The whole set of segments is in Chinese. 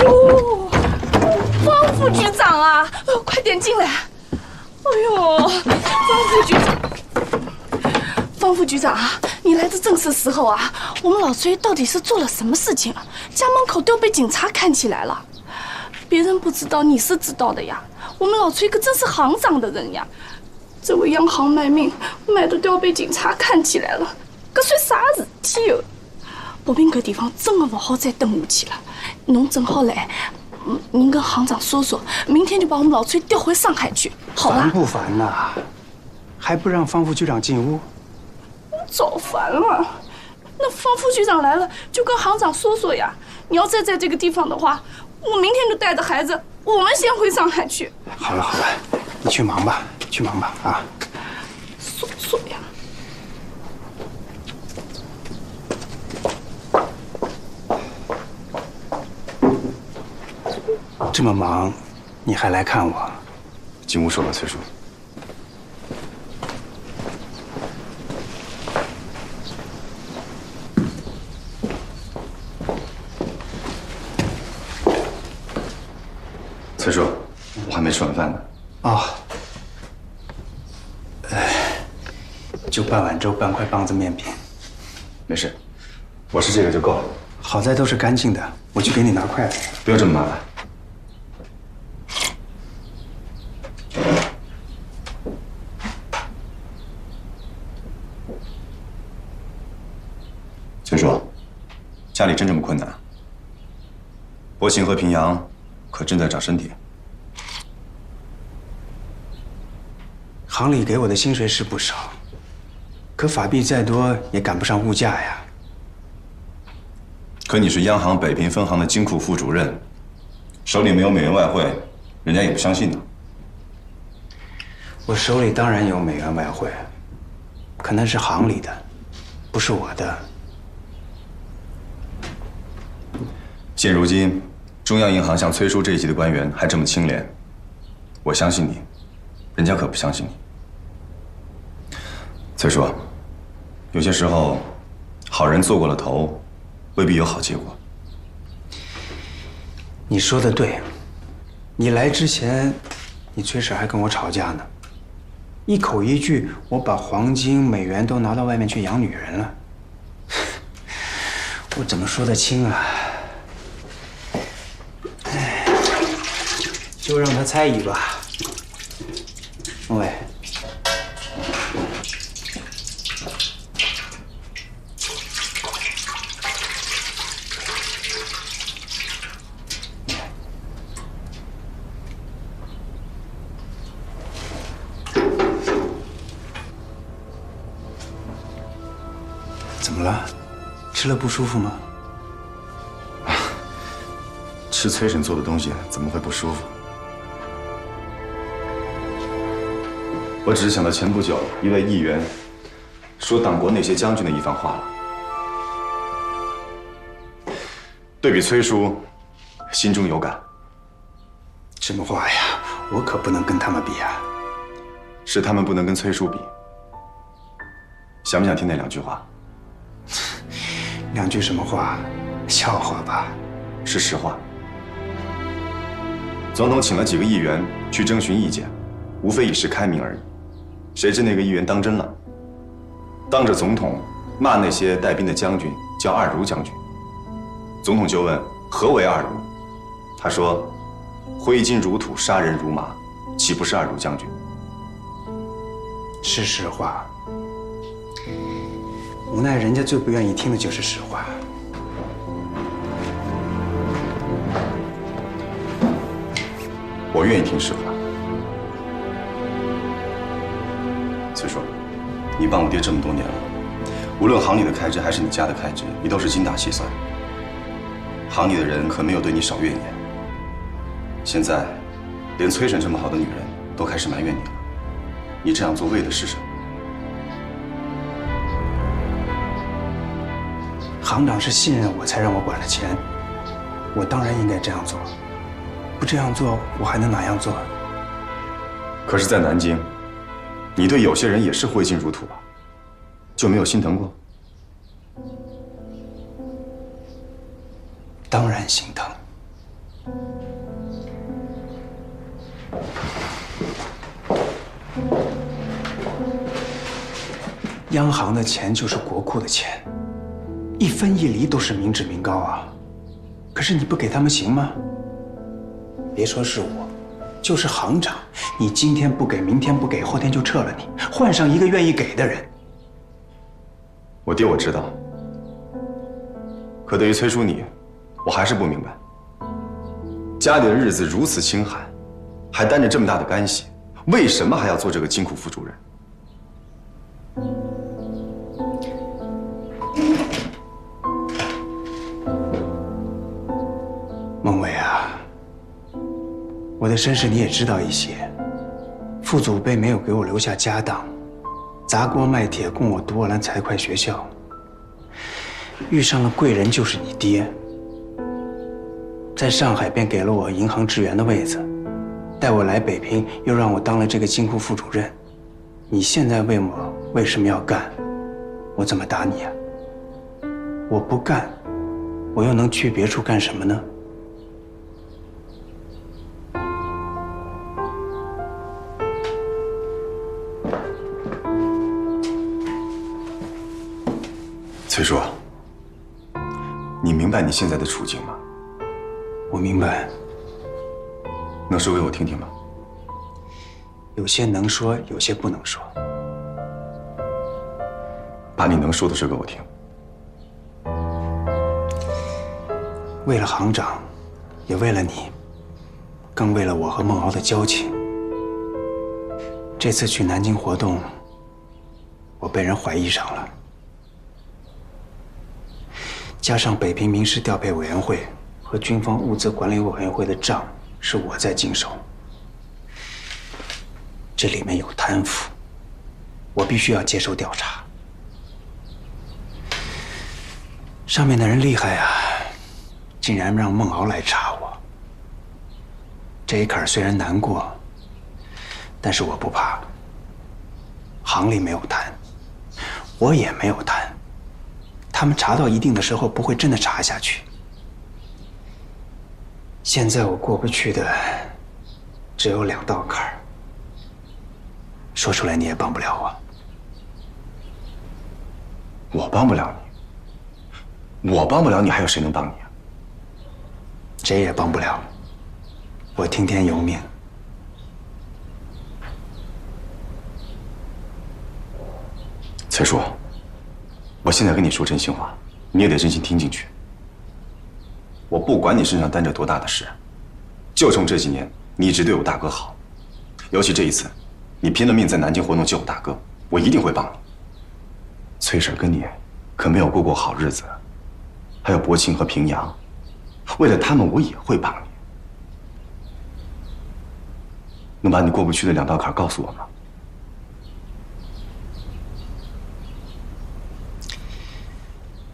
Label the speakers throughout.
Speaker 1: 哦，方副局长啊，快点进来！哎呦，方副局长啊，你来的正是时候啊！我们老崔到底是做了什么事情啊？家门口都被警察看起来了，别人不知道，你是知道的呀。我们老崔可真是行长的人呀，这为央行卖命，卖得都要被警察看起来了，搿算啥事体哟？保平搿地方真的不好再等下去了，侬正好来。您跟行长说说，明天就把我们老崔调回上海去，好吧？
Speaker 2: 烦不烦呐？还不让方副局长进屋？
Speaker 1: 早烦了。那方副局长来了，就跟行长说说呀。你要再在这个地方的话，我明天就带着孩子，我们先回上海去。
Speaker 2: 好了好了，你去忙吧，去忙吧啊！
Speaker 1: 说呀。
Speaker 2: 这么忙，你还来看我？
Speaker 3: 进屋说吧，崔叔。崔叔，我还没吃晚饭呢。
Speaker 2: 哦，就半碗粥，半块棒子面饼。
Speaker 3: 没事，我吃这个就够了。
Speaker 2: 好在都是干净的，我去给你拿筷子。
Speaker 3: 不用这么麻烦。崔叔，家里真这么困难？博勤和平阳可正在长身体。
Speaker 2: 行里给我的薪水是不少，可法币再多也赶不上物价呀。
Speaker 3: 可你是央行北平分行的金库副主任，手里没有美元外汇，人家也不相信呢。
Speaker 2: 我手里当然有美元外汇，可那是行里的，不是我的。
Speaker 3: 现如今，中央银行像崔叔这一级的官员还这么清廉，我相信你，人家可不相信你。崔叔，有些时候，好人做过了头，未必有好结果。
Speaker 2: 你说的对，你来之前，你崔婶还跟我吵架呢，一口一句我把黄金、美元都拿到外面去养女人了，我怎么说得清啊？哎，就让他猜疑吧。喂。怎么了？吃了不舒服吗？
Speaker 3: 吃崔婶做的东西怎么会不舒服？我只是想到前不久一位议员说党国那些将军的一番话了。对比崔叔，心中有感。
Speaker 2: 什么话呀？我可不能跟他们比啊！
Speaker 3: 是他们不能跟崔叔比。想不想听那两句话？
Speaker 2: 两句什么话？笑话吧？
Speaker 3: 是实话。总统请了几个议员去征询意见，无非以示开明而已。谁知那个议员当真了，当着总统骂那些带兵的将军叫二如将军。总统就问何为二如，他说：挥金如土，杀人如麻，岂不是二如将军？
Speaker 2: 是实话。无奈人家最不愿意听的就是实话。
Speaker 3: 我愿意听实话。崔叔，你帮我爹这么多年了，无论行里的开支还是你家的开支，你都是精打细算。行里的人可没有对你少怨言。现在，连崔婶这么好的女人都开始埋怨你了。你这样做为的是什么？
Speaker 2: 行长是信任我才让我管了钱，我当然应该这样做。不这样做，我还能哪样做？
Speaker 3: 可是，在南京，你对有些人也是挥金如土吧？就没有心疼过？
Speaker 2: 当然心疼。央行的钱就是国库的钱，一分一厘都是民脂民膏啊。可是你不给他们行吗？别说是我，就是行长，你今天不给，明天不给，后天就撤了你，换上一个愿意给的人。
Speaker 3: 我爹我知道，可对于崔叔你，我还是不明白。家里的日子如此清寒，还担着这么大的干系，为什么还要做这个金库副主任？
Speaker 2: 孟伟啊，我的身世你也知道一些，父祖辈没有给我留下家当，砸锅卖铁供我读我兰财会学校，遇上了贵人就是你爹，在上海便给了我银行职员的位子，带我来北平又让我当了这个金库副主任，你现在问我为什么要干，我怎么答你啊？我不干，我又能去别处干什么呢？
Speaker 3: 崔叔，你明白你现在的处境吗？
Speaker 2: 我明白，
Speaker 3: 能说给我听听吗？
Speaker 2: 有些能说，有些不能说。
Speaker 3: 把你能说的说给我听。
Speaker 2: 为了行长，也为了你，更为了我和孟敖的交情，这次去南京活动，我被人怀疑上了。加上北平民事调配委员会和军方物资管理委员会的账是我在经手，这里面有贪腐，我必须要接受调查。上面的人厉害啊，竟然让孟敖来查我。这一坎虽然难过，但是我不怕。行里没有贪，我也没有贪。他们查到一定的时候，不会真的查下去。现在我过不去的只有2道坎儿，说出来你也帮不了我。
Speaker 3: 我帮不了你，我帮不了你，还有谁能帮你啊？
Speaker 2: 谁也帮不了，我听天由命。
Speaker 3: 崔叔，我现在跟你说真心话，你也得真心听进去。我不管你身上担着多大的事，就冲这几年你一直对我大哥好，尤其这一次，你拼了命在南京活动救我大哥，我一定会帮你。崔婶跟你可没有过好日子，还有博清和平阳，为了他们我也会帮你。能把你过不去的2道坎告诉我吗？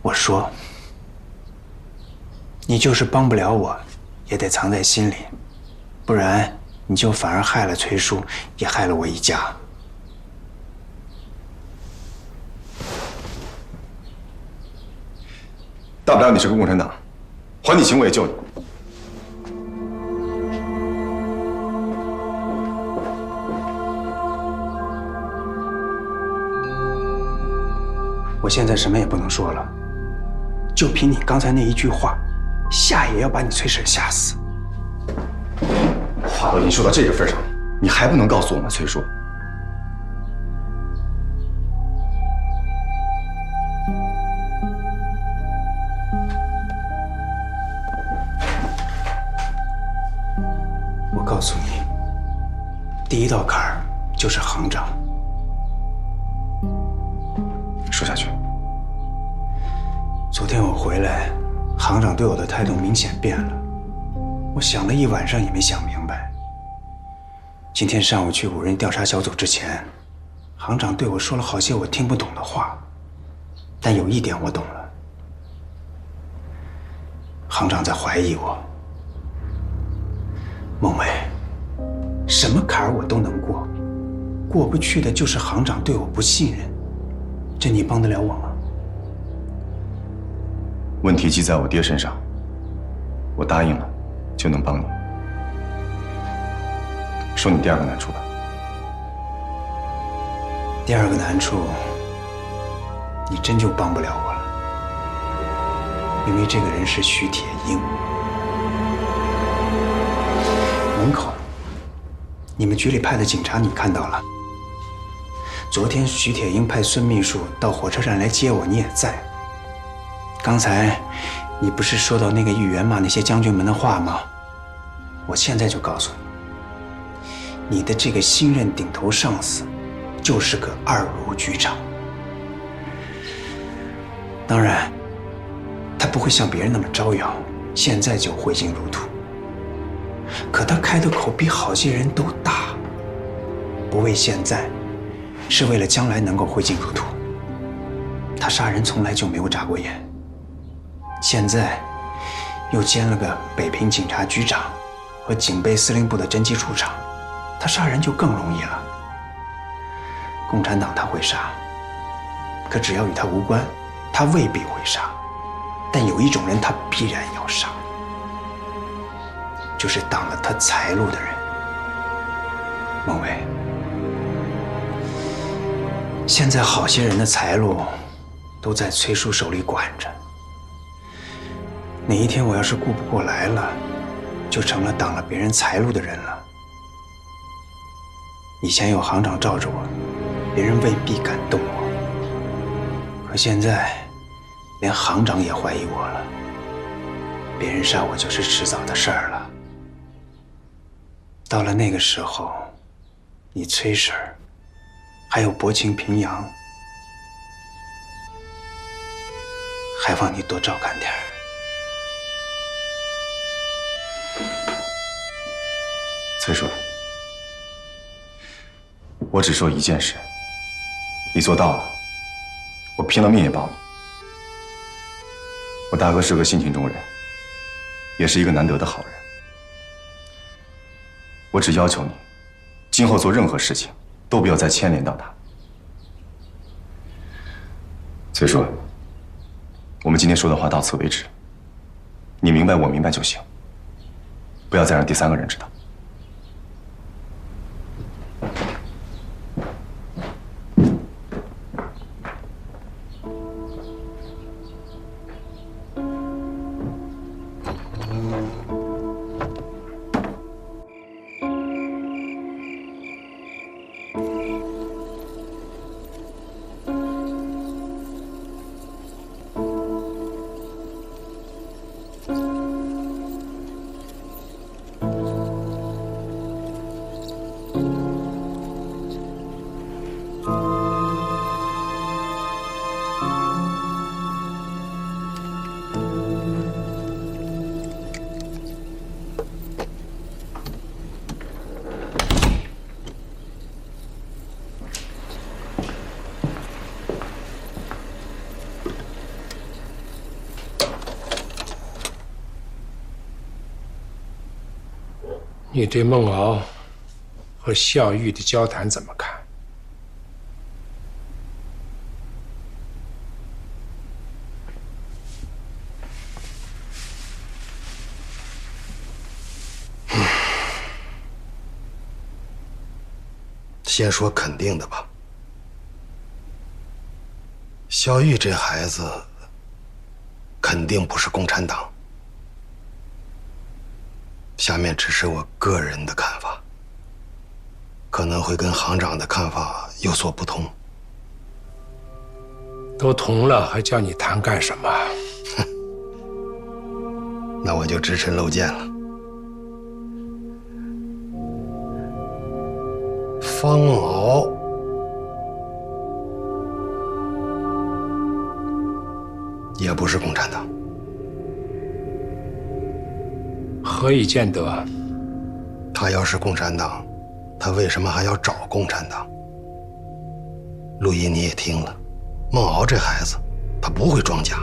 Speaker 2: 我说，你就是帮不了我，也得藏在心里，不然你就反而害了崔叔，也害了我一家。
Speaker 3: 大不了你是个共产党，还你情我也救你。
Speaker 2: 我现在什么也不能说了，就凭你刚才那一句话，吓也要把你崔婶吓死。
Speaker 3: 话都已经说到这个份上，你还不能告诉我吗，崔叔？
Speaker 2: 我告诉你，第1道坎儿就是行长。
Speaker 3: 说下去。
Speaker 2: 昨天我回来，行长对我的态度明显变了，我想了一晚上也没想明白。今天上午去5人调查小组之前，行长对我说了好些我听不懂的话，但有一点我懂了，行长在怀疑我。孟伟，什么坎儿我都能过，过不去的就是行长对我不信任，这你帮得了我吗？
Speaker 3: 问题记在我爹身上，我答应了，就能帮你。说你第2个难处吧。
Speaker 2: 第2个难处你真就帮不了我了，因为这个人是徐铁英。门口，你们局里派的警察你看到了。昨天徐铁英派孙秘书到火车站来接我，你也在。刚才你不是说到那个议员骂那些将军们的话吗？我现在就告诉你，你的这个新任顶头上司就是个二如局长。当然，他不会像别人那么招摇，现在就挥金如土。可他开的口比好些人都大，不为现在，是为了将来能够挥金如土。他杀人从来就没有眨过眼，现在又兼了个北平警察局长和警备司令部的侦缉处长，他杀人就更容易了。共产党他会杀，可只要与他无关，他未必会杀。但有一种人他必然要杀，就是挡了他财路的人。孟伟，现在好些人的财路都在崔叔手里管着，哪一天我要是顾不过来了，就成了挡了别人财路的人了。以前有行长罩着我，别人未必敢动我，可现在连行长也怀疑我了，别人杀我就是迟早的事儿了。到了那个时候，你崔婶儿还有薄情平阳，还望你多照看点儿。
Speaker 3: 崔叔，我只说一件事，你做到了，我拼了命也帮你。我大哥是个性情中人，也是一个难得的好人。我只要求你，今后做任何事情都不要再牵连到他。崔叔，我们今天说的话到此为止，你明白我明白就行，不要再让第三个人知道。
Speaker 4: 你对孟敖和孝玉的交谈怎么看？
Speaker 5: 先说肯定的吧，孝玉这孩子肯定不是共产党。下面只是我个人的看法，可能会跟行长的看法有所不同。
Speaker 4: 都同了，还叫你谈干什么？
Speaker 5: 那我就直陈漏见了。方敖也不是共产党。
Speaker 4: 何以见得？
Speaker 5: 他要是共产党，他为什么还要找共产党？陆毅你也听了，孟敖这孩子，他不会装假。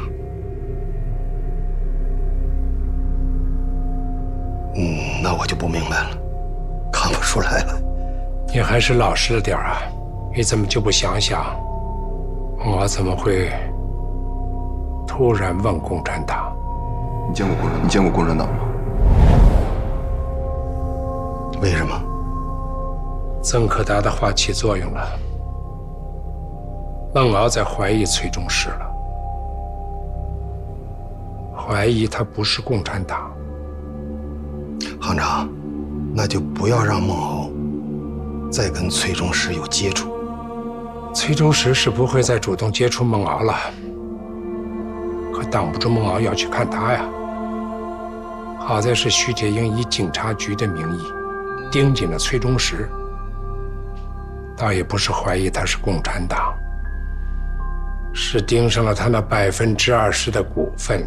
Speaker 5: 那我就不明白了，看不出来了。
Speaker 4: 你还是老实了点啊！你怎么就不想想，孟敖怎么会突然问共产党？
Speaker 6: 你见过共产党吗？
Speaker 5: 为什么？
Speaker 4: 曾可达的话起作用了。孟敖在怀疑崔中实了，怀疑他不是共产党。
Speaker 5: 行长，那就不要让孟敖再跟崔中实有接触。
Speaker 4: 崔中实是不会再主动接触孟敖了，可挡不住孟敖要去看他呀。好在是徐铁英以警察局的名义盯紧了崔中实，倒也不是怀疑他是共产党，是盯上了他那20%的股份。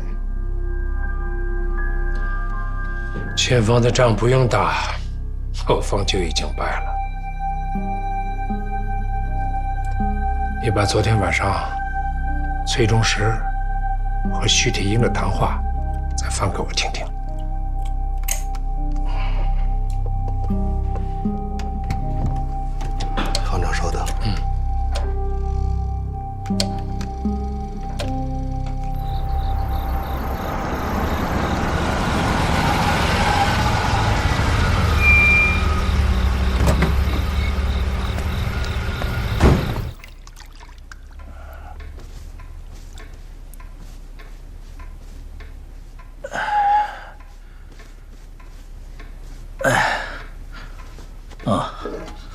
Speaker 4: 前方的仗不用打，后方就已经败了。你把昨天晚上崔中实和徐铁英的谈话再放给我听听。
Speaker 5: 行长稍等。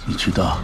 Speaker 7: 你知道，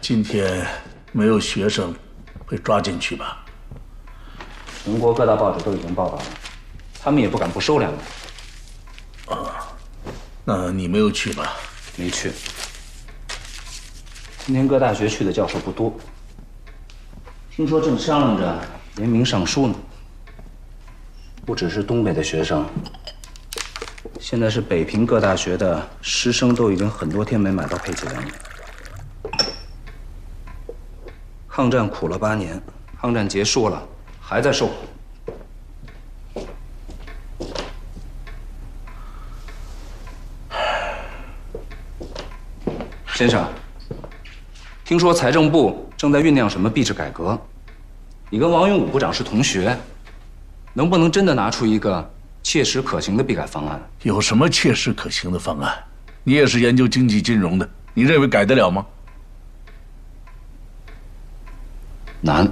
Speaker 7: 今天没有学生被抓进去吧？
Speaker 8: 全国各大报纸都已经报道了，他们也不敢不收两个。
Speaker 7: 那你没有去吧？
Speaker 8: 没去。今天各大学去的教授不多，听说正商量着联名上书呢。不只是东北的学生，现在是北平各大学的师生都已经很多天没买到配给粮了。抗战苦了8年，抗战结束了，还在受苦。先生，听说财政部正在酝酿什么币制改革，你跟王永武部长是同学，能不能真的拿出一个切实可行的币改方案？
Speaker 7: 有什么切实可行的方案？你也是研究经济金融的，你认为改得了吗？
Speaker 8: 难，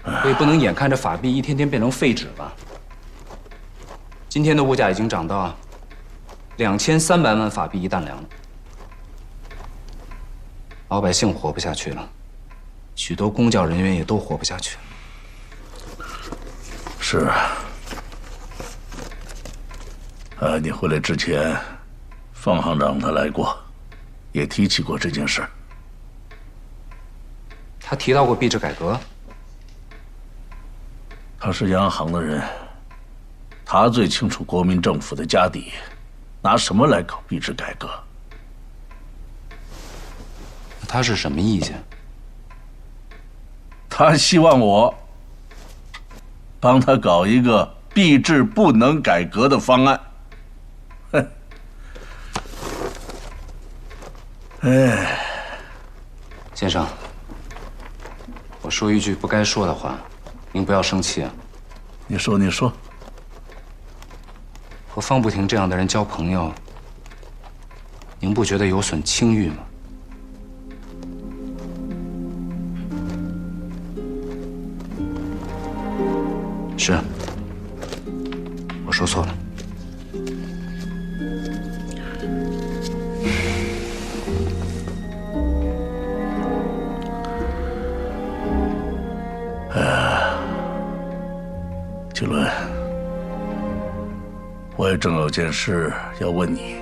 Speaker 8: 我也不能眼看着法币一天天变成废纸吧。今天的物价已经涨到2300万法币1担粮了，老百姓活不下去了，许多公教人员也都活不下去了。
Speaker 7: 是啊，你回来之前，方行长他来过，也提起过这件事。
Speaker 8: 他提到过币制改革。
Speaker 7: 他是央行的人，他最清楚国民政府的家底，拿什么来搞币制改革？
Speaker 8: 他是什么意见？
Speaker 7: 他希望我帮他搞一个币制不能改革的方案。哼，哎，
Speaker 8: 先生。我说一句不该说的话，您不要生气啊。
Speaker 7: 你说，你说。
Speaker 8: 和方不停这样的人交朋友，您不觉得有损清誉吗？是，我说错了。纪伦，我也正有件事要问你，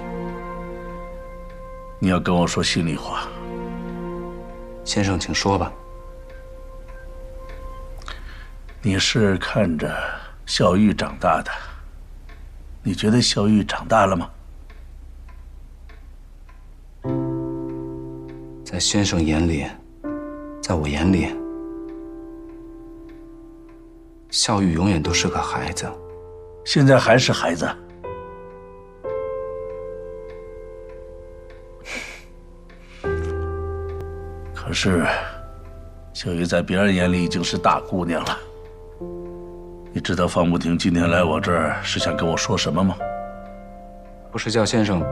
Speaker 8: 你要跟我说心里话。先生，请说吧。你是看着小玉长大的，你觉得小玉长大了吗？在先生眼里，在我眼里，孝玉永远都是个孩子。
Speaker 7: 现在还是孩子。可是，小玉在别人眼里已经是大姑娘了。你知道方慕婷今天来我这儿是想跟我说什么吗？
Speaker 8: 不是叫先生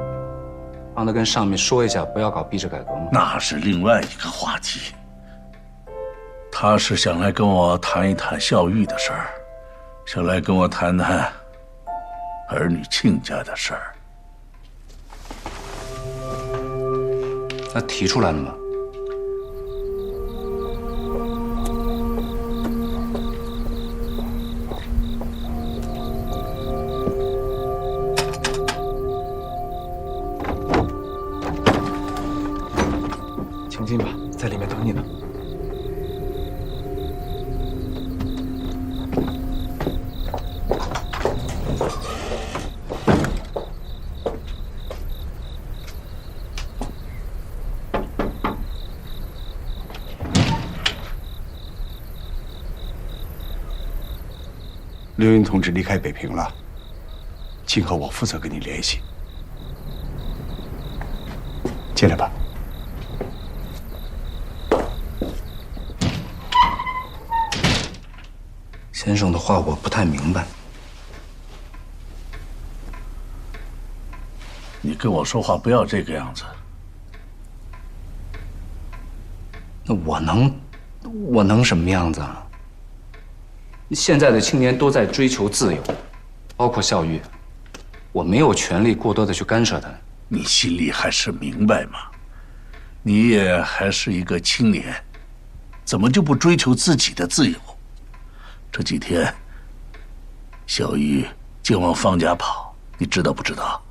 Speaker 8: 帮他跟上面说一下，不要搞币制改革吗？
Speaker 7: 那是另外一个话题。他是想来跟我谈一谈孝玉的事儿，想来跟我谈谈儿女亲家的事儿。
Speaker 8: 他提出来了吗？
Speaker 6: 请进吧，在里面等你呢。
Speaker 9: 刘云同志离开北平了，今后我负责跟你联系。进来吧。
Speaker 8: 先生的话我不太明白。
Speaker 7: 你跟我说话不要这个样子。
Speaker 8: 那我能什么样子啊？现在的青年都在追求自由，包括孝玉，我没有权利过多的去干涉他。
Speaker 7: 你心里还是明白吗？你也还是一个青年，怎么就不追求自己的自由？这几天，小玉竟往方家跑，你知道不知道？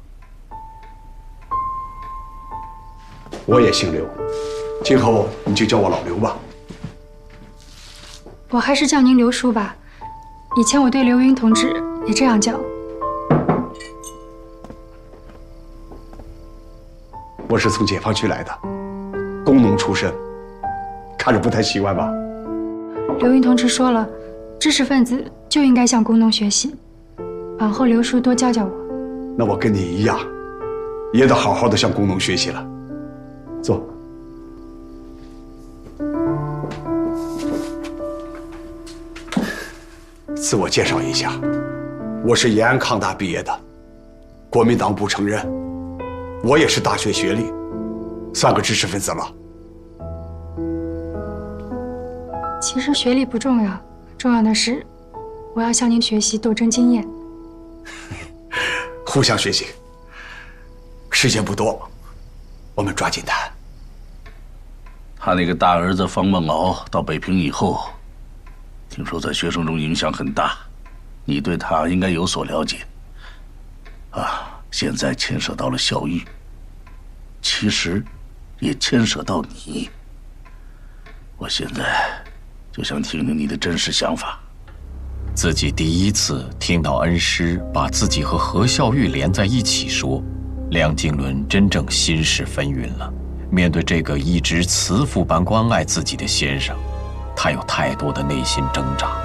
Speaker 9: 我也姓刘，今后你就叫我老刘吧。
Speaker 10: 我还是叫您刘叔吧，以前我对刘云同志也这样叫。
Speaker 9: 我是从解放区来的，工农出身，看着不太习惯吧？
Speaker 10: 刘云同志说了，知识分子就应该向工农学习，往后刘叔多教教我。
Speaker 9: 那我跟你一样，也得好好的向工农学习了。坐。自我介绍一下，我是延安抗大毕业的，国民党不承认，我也是大学学历，算个知识分子了。
Speaker 10: 其实学历不重要，重要的是我要向您学习斗争经验。
Speaker 9: 互相学习。时间不多，我们抓紧谈。
Speaker 7: 他那个大儿子方梦敖到北平以后，听说在学生中影响很大，你对他应该有所了解。啊，现在牵涉到了孝玉，其实也牵涉到你。我现在就想听听你的真实想法。
Speaker 11: 自己第一次听到恩师把自己和何孝玉连在一起说，梁经纶真正心事纷纭了。面对这个一直慈父般关爱自己的先生，他有太多的内心挣扎。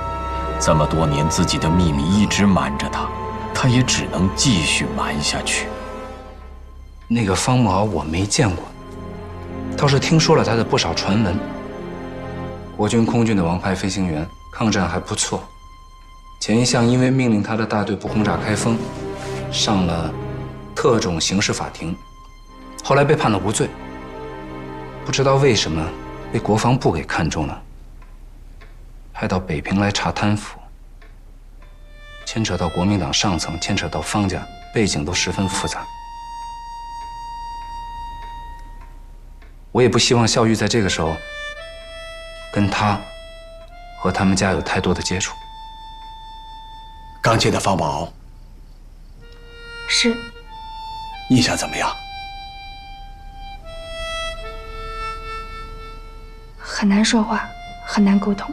Speaker 11: 这么多年，自己的秘密一直瞒着他，他也只能继续瞒下去。
Speaker 8: 那个方梦敖我没见过，倒是听说了他的不少传闻。国军空军的王牌飞行员，抗战还不错。前一项因为命令他的大队不轰炸开封，上了特种刑事法庭，后来被判了无罪。不知道为什么被国防部给看中了，派到北平来查贪腐，牵扯到国民党上层，牵扯到方家，背景都十分复杂。我也不希望孝玉在这个时候跟他和他们家有太多的接触。
Speaker 9: 刚见的方宝
Speaker 10: 是，
Speaker 9: 印象怎么样？
Speaker 10: 很难说话，很难沟通。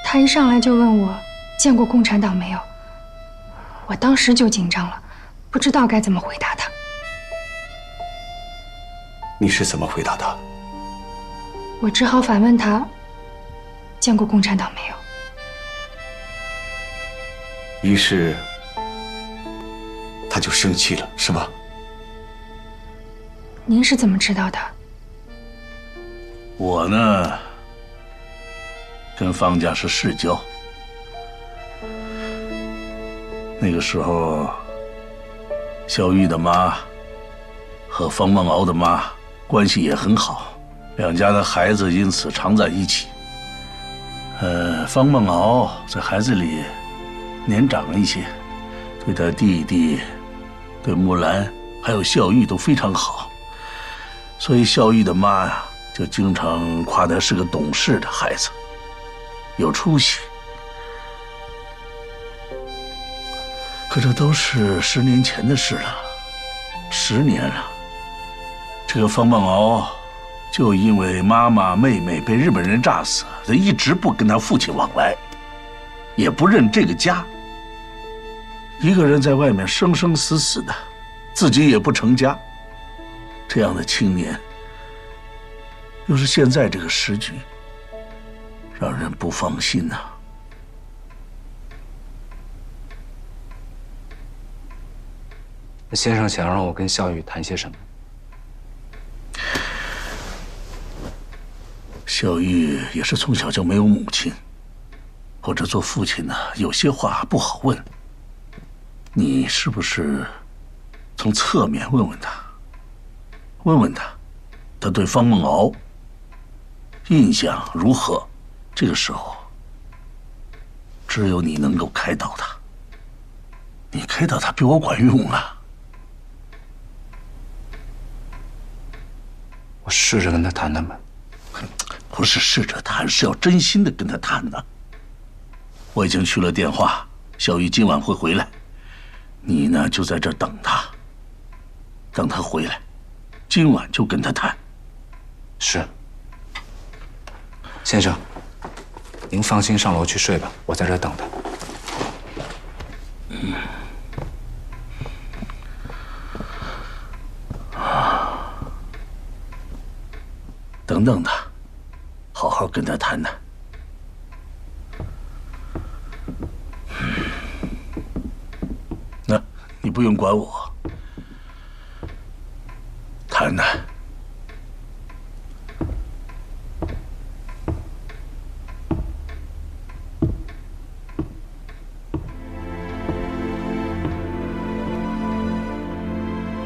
Speaker 10: 他一上来就问我见过共产党没有，我当时就紧张了，不知道该怎么回答他。
Speaker 9: 你是怎么回答他？
Speaker 10: 我只好反问他，见过共产党没有？
Speaker 9: 于是他就生气了，是吧？
Speaker 10: 您是怎么知道的？
Speaker 7: 我呢，跟方家是世交。那个时候，小玉的妈和方梦敖的妈关系也很好，两家的孩子因此常在一起。方梦敖在孩子里年长一些，对他弟弟、对木兰还有孝玉都非常好，所以孝玉的妈呀，就经常夸他是个懂事的孩子，有出息。可这都是10年前的事了，10年了。这个方梦敖就因为妈妈、妹妹被日本人炸死，他一直不跟他父亲往来，也不认这个家。一个人在外面生生死死的，自己也不成家。这样的青年，又是现在这个时局，让人不放心呐。
Speaker 8: 那先生想让我跟孝玉谈些什么？
Speaker 7: 孝玉也是从小就没有母亲，或者做父亲呢，有些话不好问。你是不是从侧面问问他，他对方梦敖印象如何？这个时候，只有你能够开导他。你开导他比我管用啊！
Speaker 8: 我试着跟他谈谈吧。
Speaker 7: 不是试着谈，是要真心的跟他谈呢。我已经去了电话，小玉今晚会回来，你呢就在这儿等他，等他回来，今晚就跟他谈。
Speaker 8: 是。先生，您放心上楼去睡吧，我在这儿等他。
Speaker 7: 等等他，好好跟他谈谈。那你不用管我，谈谈。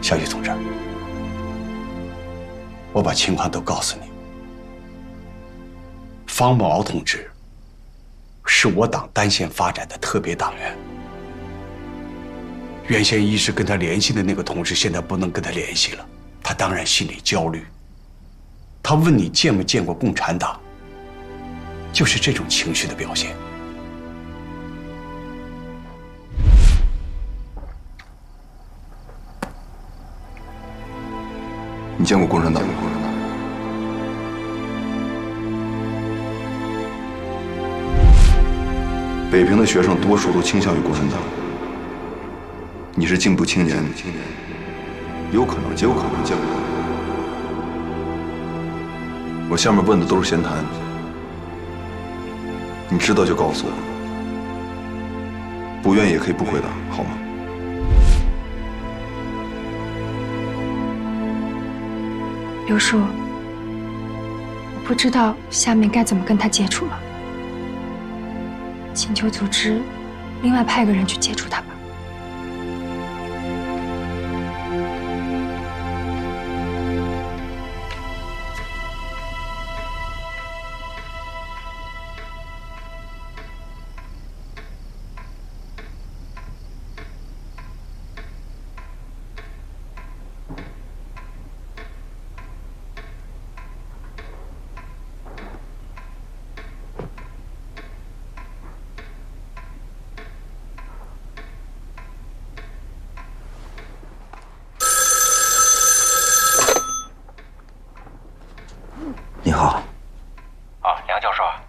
Speaker 9: 小玉同志，我把情况都告诉你。方梦敖同志是我党单线发展的特别党员，原先一直跟他联系的那个同志，现在不能跟他联系了，他当然心里焦虑。他问你见没见过共产党，就是这种情绪的表现。
Speaker 3: 你见过共产党吗？北平的学生多数都倾向于共产党。你是进步青年，有可能见过。我下面问的都是闲谈，你知道就告诉我，不愿意也可以不回答，好吗？
Speaker 10: 刘叔，我不知道下面该怎么跟他接触了，请求组织另外派个人去接触他吧。
Speaker 8: 你好，
Speaker 12: 梁教授啊，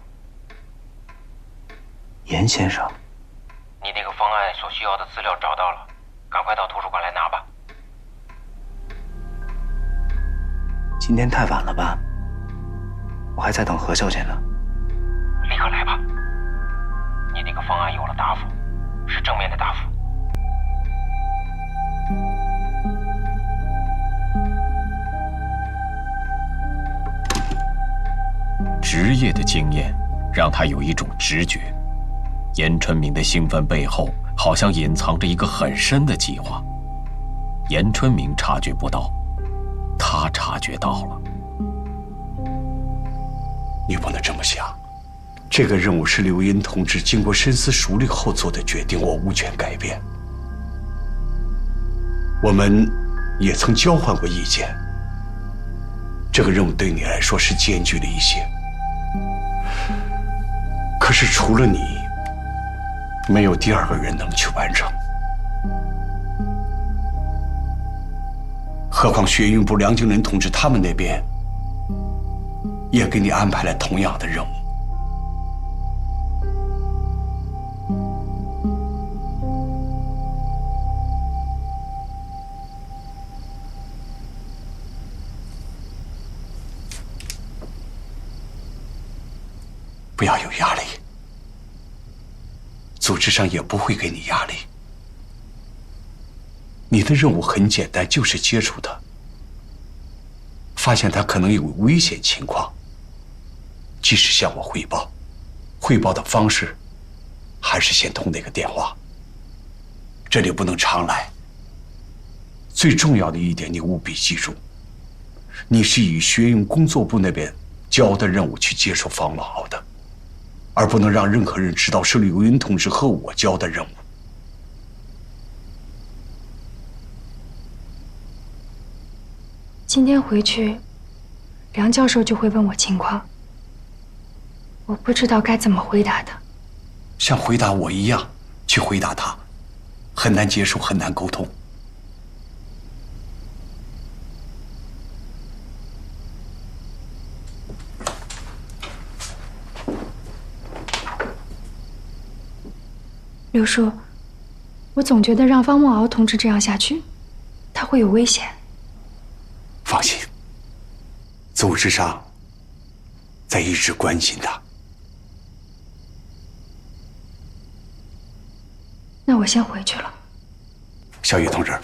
Speaker 8: 严先生，
Speaker 12: 你那个方案所需要的资料找
Speaker 8: 今天太晚了吧？我还在等何小姐呢。
Speaker 12: 立刻来吧。你那个方案有了答复，是正面的答复。
Speaker 11: 职业的经验让他有一种直觉，严春明的兴奋背后好像隐藏着一个很深的计划。严春明察觉不到，他察觉到了。
Speaker 9: 你不能这么想，这个任务是刘英同志经过深思熟虑后做的决定，我无权改变。我们也曾交换过意见，这个任务对你来说是艰巨了一些。可是除了你，没有第二个人能去完成。何况学运部梁经纶同志他们那边也给你安排了同样的任务。不要有压力，组织上也不会给你压力。你的任务很简单，就是接触他，发现他可能有危险情况，及时向我汇报。汇报的方式还是先通那个电话。这里不能常来。最重要的一点，你务必记住，你是以学运工作部那边交的任务去接触方老敖的，而不能让任何人知道是刘云同志和我交的任务。
Speaker 10: 今天回去，梁教授就会问我情况，我不知道该怎么回答他。
Speaker 9: 像回答我一样去回答他，很难接受，很难沟通。
Speaker 10: 刘叔，我总觉得让方梦敖同志这样下去，他会有危险。
Speaker 9: 放心，组织上在一直关心他。
Speaker 10: 那我先回去了。
Speaker 9: 小雨同志，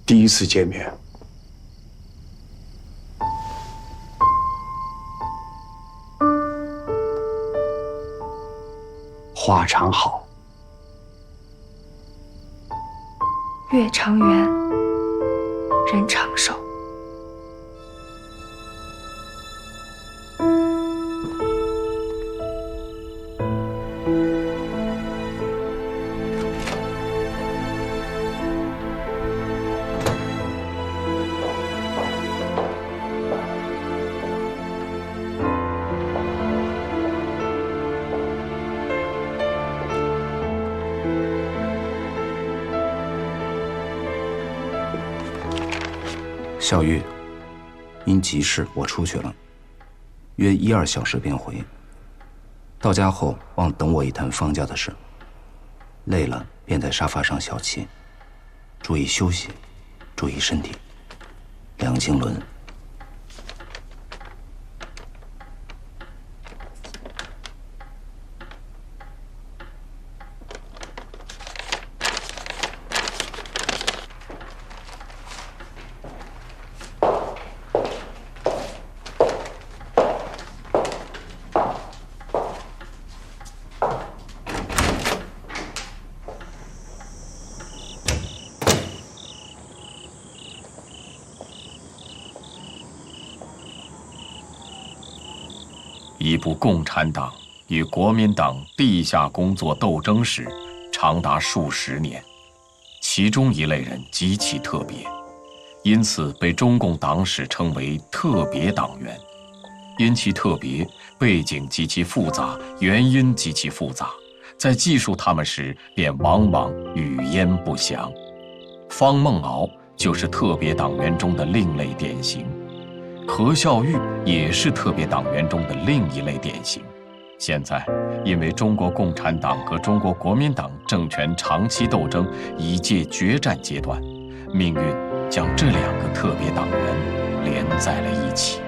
Speaker 9: 第一次见面，话常好，
Speaker 10: 月长圆，人长寿。
Speaker 8: 小玉，因急事我出去了，约1、2小时便回。到家后忘等我一谈方家的事，累了便在沙发上小憩。注意休息，注意身体。梁经纶。
Speaker 11: 一部共产党与国民党地下工作斗争史，长达数十年。其中一类人极其特别，因此被中共党史称为特别党员。因其特别，背景极其复杂，原因极其复杂，在记述他们时便往往语焉不详。方梦敖就是特别党员中的另类典型。何孝玉也是特别党员中的另一类典型。现在，因为中国共产党和中国国民党政权长期斗争已届决战阶段，命运将这2个特别党员连在了一起。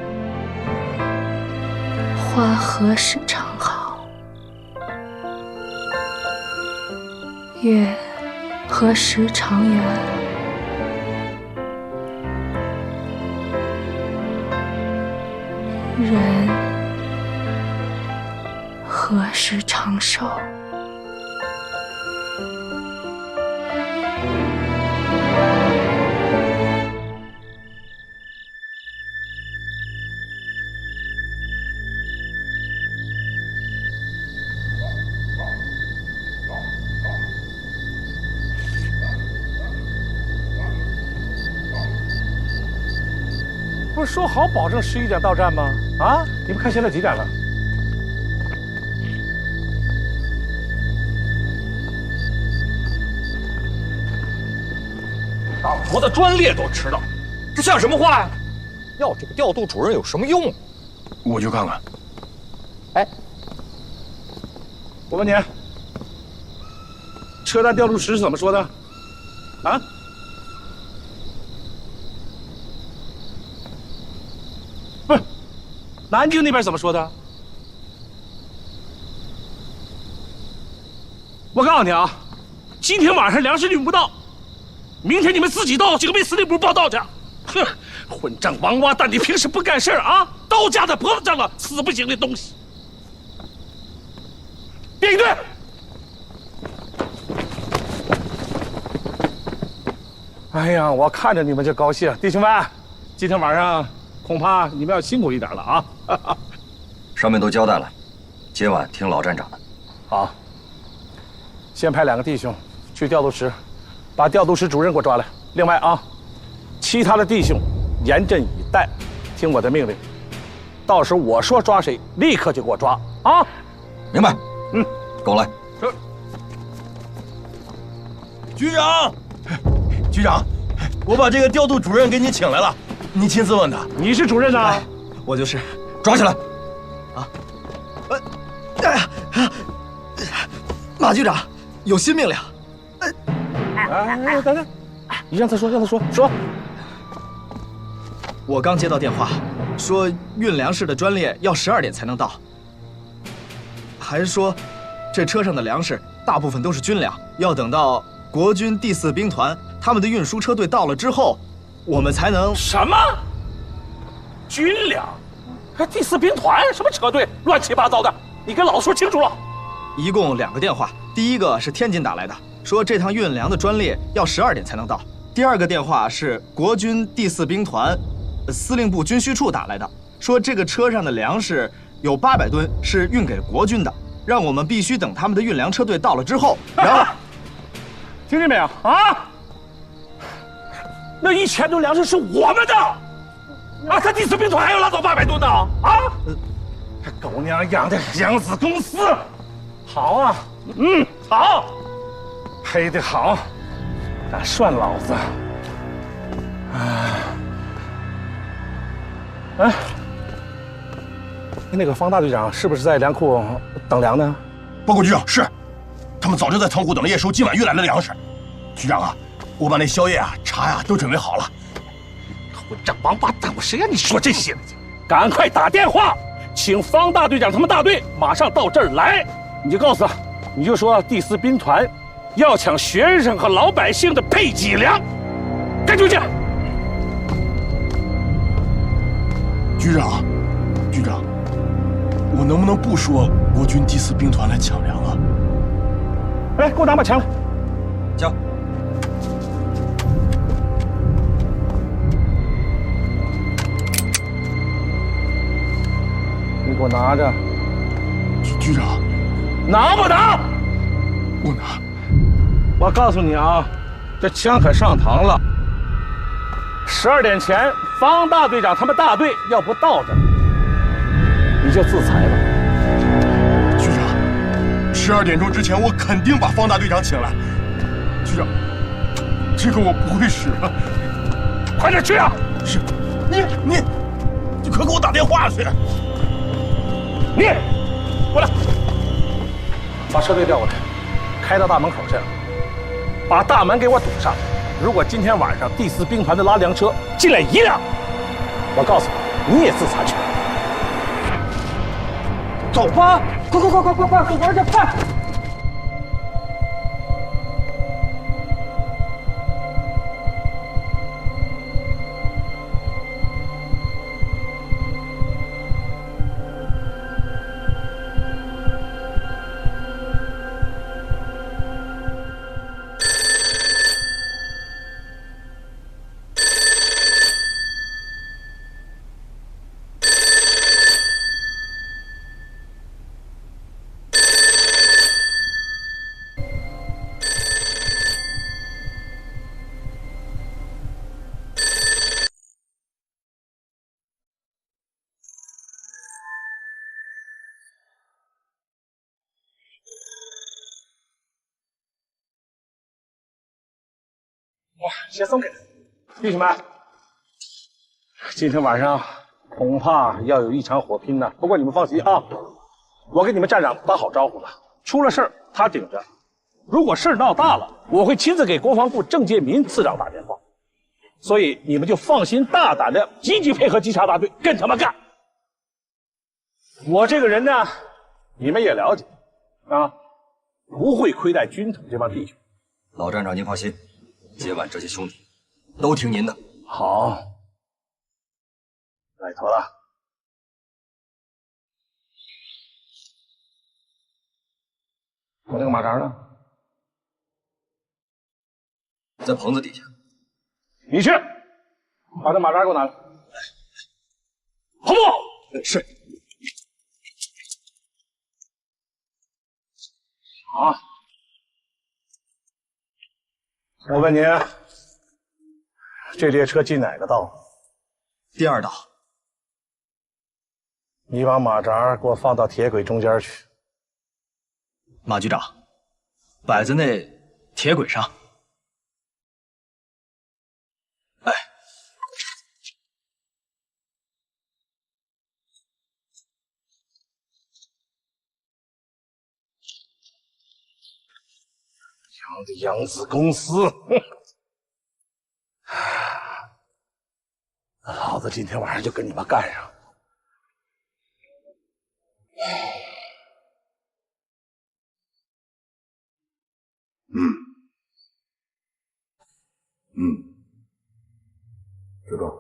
Speaker 10: 花何时常好，月何时长圆？人何时长寿？
Speaker 13: 不是说好保证11点到站吗？啊，你们看现在几点了？
Speaker 6: 党国的专列都迟到，这像什么话呀？要这个调度主任有什么用？
Speaker 3: 我去看看。
Speaker 13: 哎，我问你，车站调度室是怎么说的？啊？不是，南京那边怎么说的？我告诉你啊，今天晚上粮食运不到，明天你们自己到警备司令部报道去。哼，混账王八蛋！你平时不干事啊？刀架在脖子上了，死不行的东西！编一队。哎呀，我看着你们就高兴，弟兄们，今天晚上恐怕你们要辛苦一点了啊！
Speaker 6: 上面都交代了，今晚听老站长的。
Speaker 13: 好，先派2个弟兄去调度室，把调度室主任给我抓来。另外啊，其他的弟兄严阵以待，听我的命令。到时候我说抓谁，立刻就给我抓啊！
Speaker 6: 明白。
Speaker 13: 嗯，
Speaker 6: 跟我来。
Speaker 13: 是。
Speaker 14: 局长，局长，我把这个调度主任给你请来了，你亲自问他。
Speaker 13: 你是主任呐？
Speaker 14: 我就是。抓起来！
Speaker 6: 啊！
Speaker 14: 哎呀，马局长有新命令。
Speaker 13: 哎，等等，你让他说，说。
Speaker 14: 我刚接到电话，说运粮食的专列要12点才能到，还说这车上的粮食大部分都是军粮，要等到国军第4兵团他们的运输车队到了之后，我们才能。
Speaker 13: 什么？军粮？第4兵团什么车队？乱七八糟的！你跟老子说清楚了。
Speaker 14: 一共2个电话，第一个是天津打来的，说这趟运粮的专列要12点才能到。第2个电话是国军第4兵团司令部军需处打来的，说这个车上的粮食有800吨是运给国军的，让我们必须等他们的运粮车队到了之后，然后
Speaker 13: 听见没有啊？那1000吨粮食是我们的啊！他第4兵团还要拉走800吨呢啊！狗娘养的养子公司，好啊，好，黑的好，敢涮老子！哎，那个方大队长是不是在粮库等粮呢？
Speaker 14: 报告局长，是，他们早就在仓库等着验收今晚运来的粮食。局长啊，我把那宵夜啊、茶呀都准备好了。
Speaker 13: 混账王八蛋！我谁让你说这些呢？赶快打电话，请方大队长他们大队马上到这儿来。你就告诉他，你就说第4兵团要抢学生和老百姓的配给粮，赶出去！
Speaker 14: 局长，我能不能不说国军第4兵团来抢粮啊？
Speaker 13: 来，给我拿把枪来。
Speaker 6: 交。
Speaker 13: 你给我拿着。
Speaker 14: 局长，
Speaker 13: 拿不拿？
Speaker 14: 我拿。
Speaker 13: 我告诉你啊，这枪可上膛了。12点前，方大队长他们大队要不到这儿，你就自裁吧。
Speaker 14: 局长，12点钟之前我肯定把方大队长请来。局长，这个我不会使啊。
Speaker 13: 快点去啊！
Speaker 14: 是，你快给我打电话去。
Speaker 13: 你过来，把车队调过来，开到大门口去，把大门给我堵上。如果今天晚上第4兵团的拉粮车进来1辆，我告诉你，你也自残去。走吧，快，走玩去，快！哇，先送给弟兄们，今天晚上恐怕要有一场火拼呢。不过你们放心啊，我给你们站长打好招呼了，出了事儿他顶着。如果事儿闹大了，我会亲自给国防部郑介民次长打电话。所以你们就放心大胆的积极配合稽查大队，跟他们干。我这个人呢，你们也了解啊，不会亏待军统这帮弟兄。
Speaker 15: 老站长您放心。今晚这些兄弟都听您的。
Speaker 13: 好，拜托了。我那个马扎呢？
Speaker 15: 在棚子底下。
Speaker 13: 你去，把那马扎给我拿来。好不好？
Speaker 15: 是。
Speaker 13: 好。我问您，这列车进哪个道？
Speaker 15: 第2道。
Speaker 13: 你把马扎给我放到铁轨中间去。
Speaker 15: 马局长，摆在那铁轨上。哎，
Speaker 13: 洋的扬子公司，老子今天晚上就跟你们干上！
Speaker 3: 知道。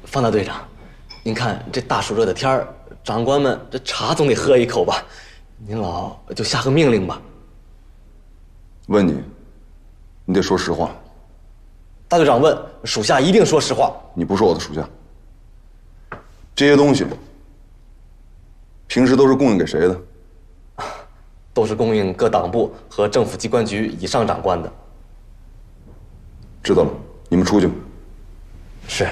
Speaker 15: 方大队长，您看这大暑热的天儿，长官们这茶总得喝一口吧？您老就下个命令吧。
Speaker 3: 问你，你得说实话。
Speaker 15: 大队长问，属下一定说实话。
Speaker 3: 你不是我的属下。这些东西平时都是供应给谁的？
Speaker 15: 都是供应各党部和政府机关局以上长官的。
Speaker 3: 知道了，你们出去。
Speaker 15: 是。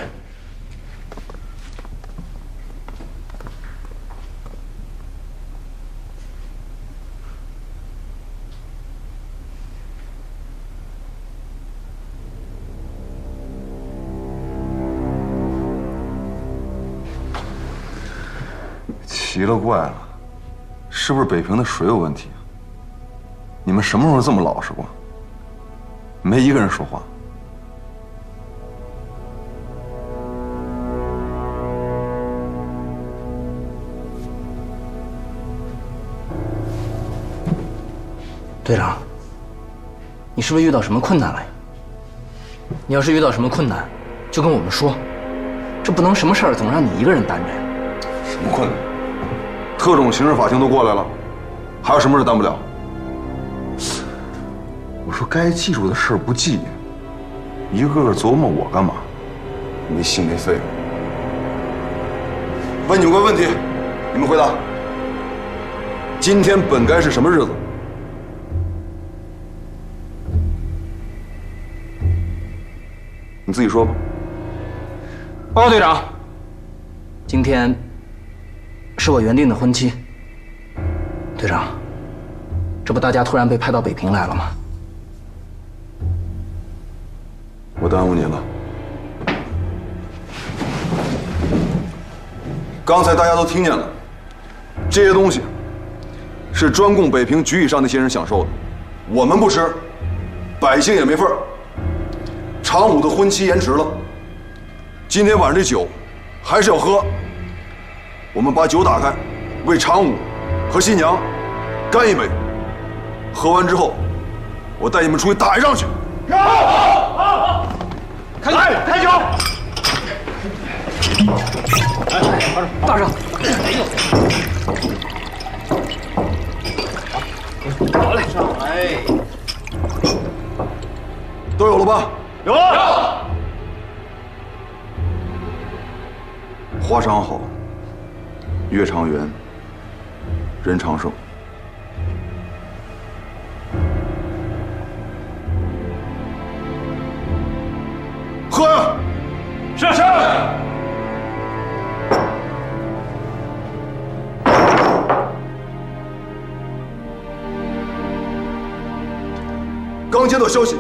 Speaker 3: 奇了怪了，是不是北平的水有问题啊？你们什么时候这么老实过？没一个人说话。
Speaker 15: 队长，你是不是遇到什么困难了呀？
Speaker 14: 你要是遇到什么困难，就跟我们说，这不能什么事儿总让你一个人担着呀。
Speaker 16: 什么困难？特种刑事法庭都过来了，还有什么事担不了？我说该记住的事儿不记，一个个琢磨我干嘛？没心没肺的。问你们个问题，你们回答。今天本该是什么日子？你自己说吧。
Speaker 14: 报告队长，今天是我原定的婚期。队长，这不大家突然被派到北平来了吗？
Speaker 16: 我耽误你了。刚才大家都听见了，这些东西是专供北平局以上那些人享受的，我们不吃，百姓也没份儿。常武的婚期延迟了，今天晚上这酒还是要喝。我们把酒打开，为常武和新娘干一杯。喝完之后，我带你们出去打一仗去。
Speaker 13: 好，开酒！
Speaker 14: 大圣，
Speaker 13: 哎呦，
Speaker 14: 好嘞，
Speaker 13: 哎，
Speaker 16: 都有了吧？
Speaker 13: 有了。
Speaker 16: 花长好，月长圆，人长寿。喝呀！
Speaker 13: 是。
Speaker 16: 刚接到消息，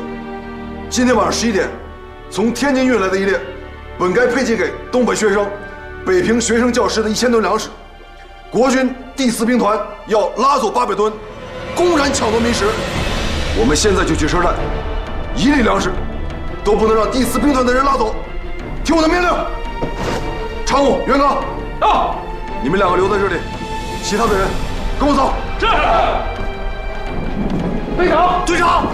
Speaker 16: 今天晚上11点，从天津运来的一列本该配给给东北学生、北平学生教师的1000吨粮食，国军第4兵团要拉走800吨，公然抢夺民食。我们现在就去车站，一粒粮食都不能让第4兵团的人拉走。听我的命令，常务、袁刚，到！你们2个留在这里，其他的人跟我走。
Speaker 13: 是。队长，
Speaker 14: 队长。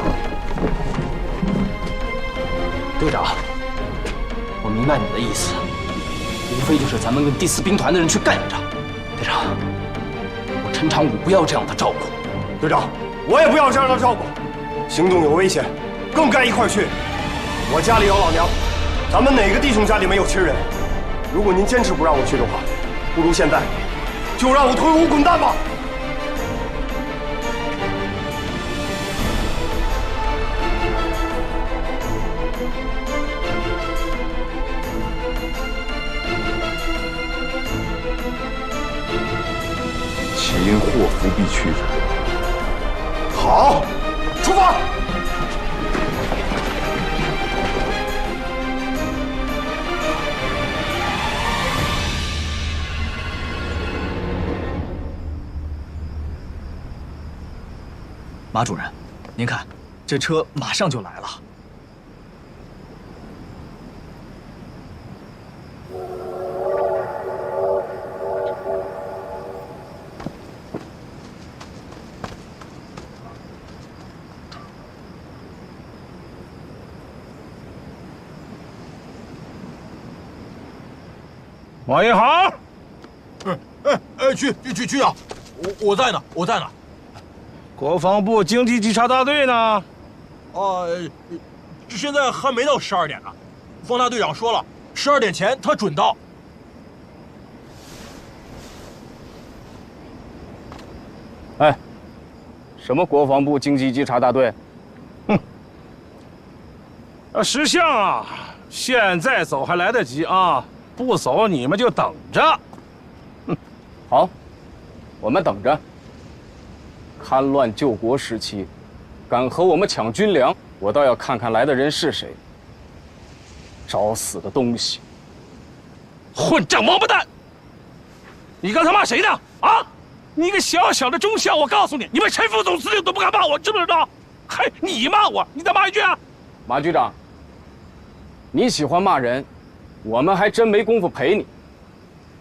Speaker 14: 队长，我明白你的意思，无非就是咱们跟第4兵团的人去干一仗。队长，我陈长武不要这样的照顾。
Speaker 17: 队长，我也不要这样的照顾。行动有危险，更该一块去。我家里有老娘，咱们哪个弟兄家里没有亲人？如果您坚持不让我去的话，不如现在就让我退伍滚蛋吧。
Speaker 16: 起因祸福必趋。好，出发！
Speaker 14: 马主任，您看，这车马上就来了。
Speaker 13: 王一航，
Speaker 17: 局长，我在呢，我在呢。
Speaker 13: 国防部经济稽查大队呢？
Speaker 17: 现在还没到12点呢。方大队长说了，12点前他准到。
Speaker 18: 哎，什么国防部经济稽查大队？
Speaker 13: 哼！石相啊，现在走还来得及啊，不走你们就等着。
Speaker 18: 好，我们等着。戡乱救国时期，敢和我们抢军粮，我倒要看看来的人是谁。找死的东西！
Speaker 13: 混账王八蛋！你刚才骂谁呢？啊！你一个小小的中校，我告诉你，你们陈副总司令都不敢骂我，知不知道？嘿，你骂我，你再骂一句啊！
Speaker 18: 马局长，你喜欢骂人，我们还真没工夫陪你。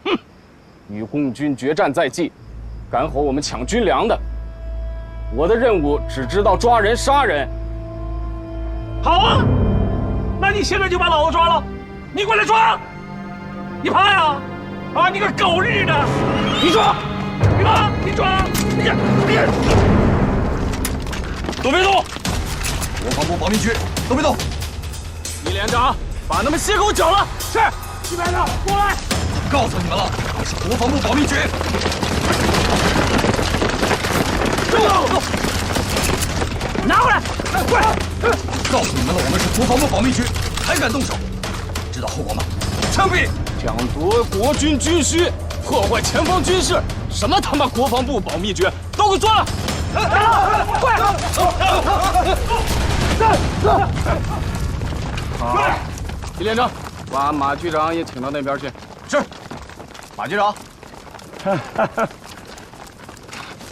Speaker 13: 哼！
Speaker 18: 与共军决战在即，敢和我们抢军粮的，我的任务只知道抓人杀人。
Speaker 13: 好啊，那你你现在就把老子抓了？你过来抓！你怕呀？啊，你个狗日的！你抓！你怕？你抓！你
Speaker 6: 都别动！国防部保密局，都别动！
Speaker 18: 李连长，把他们血口缴了。
Speaker 13: 是，一排的过来。
Speaker 6: 告诉你们了，我是国防部保密局。
Speaker 13: 走，拿回来！快！
Speaker 6: 告诉你们了，我们是国防部保密局，还敢动手，知道后果吗？枪毙！
Speaker 18: 抢夺国军军需，破坏前方军事，什么他妈国防部保密局，都给我抓了！
Speaker 13: 快！
Speaker 18: 好，李连长，把马局长也请到那边去。
Speaker 6: 是，马局长。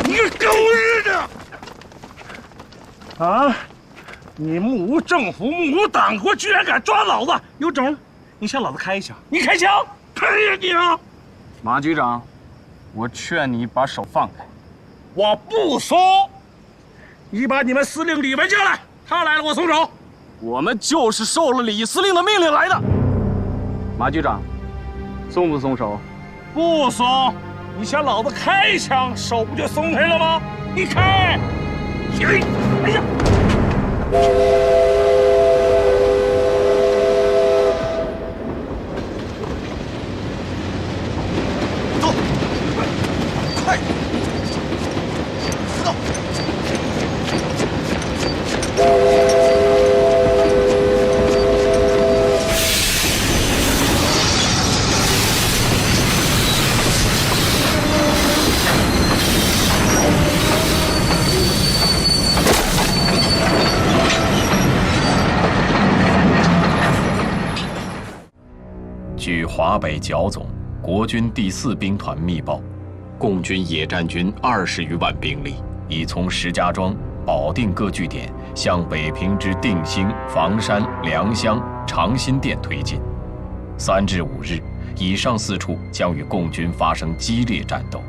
Speaker 13: 你个狗日的！啊！你目无政府，目无党国，居然敢抓老子！有种，你向老子开一枪！你开枪！开呀你啊！
Speaker 18: 马局长，我劝你把手放开。
Speaker 13: 我不松！你把你们司令李文叫来，他来了我松手。
Speaker 18: 我们就是受了李司令的命令来的。马局长，松不松手？
Speaker 13: 不松！你向老子开一枪，手不就松开了吗？你开！哎呀！
Speaker 6: 走，快！走！
Speaker 11: 据华北剿总国军第4兵团密报，共军野战军20余万兵力已从石家庄、保定各据点向北平之定兴、房山、良乡、长辛店推进。3至5日，以上4处将与共军发生激烈战斗。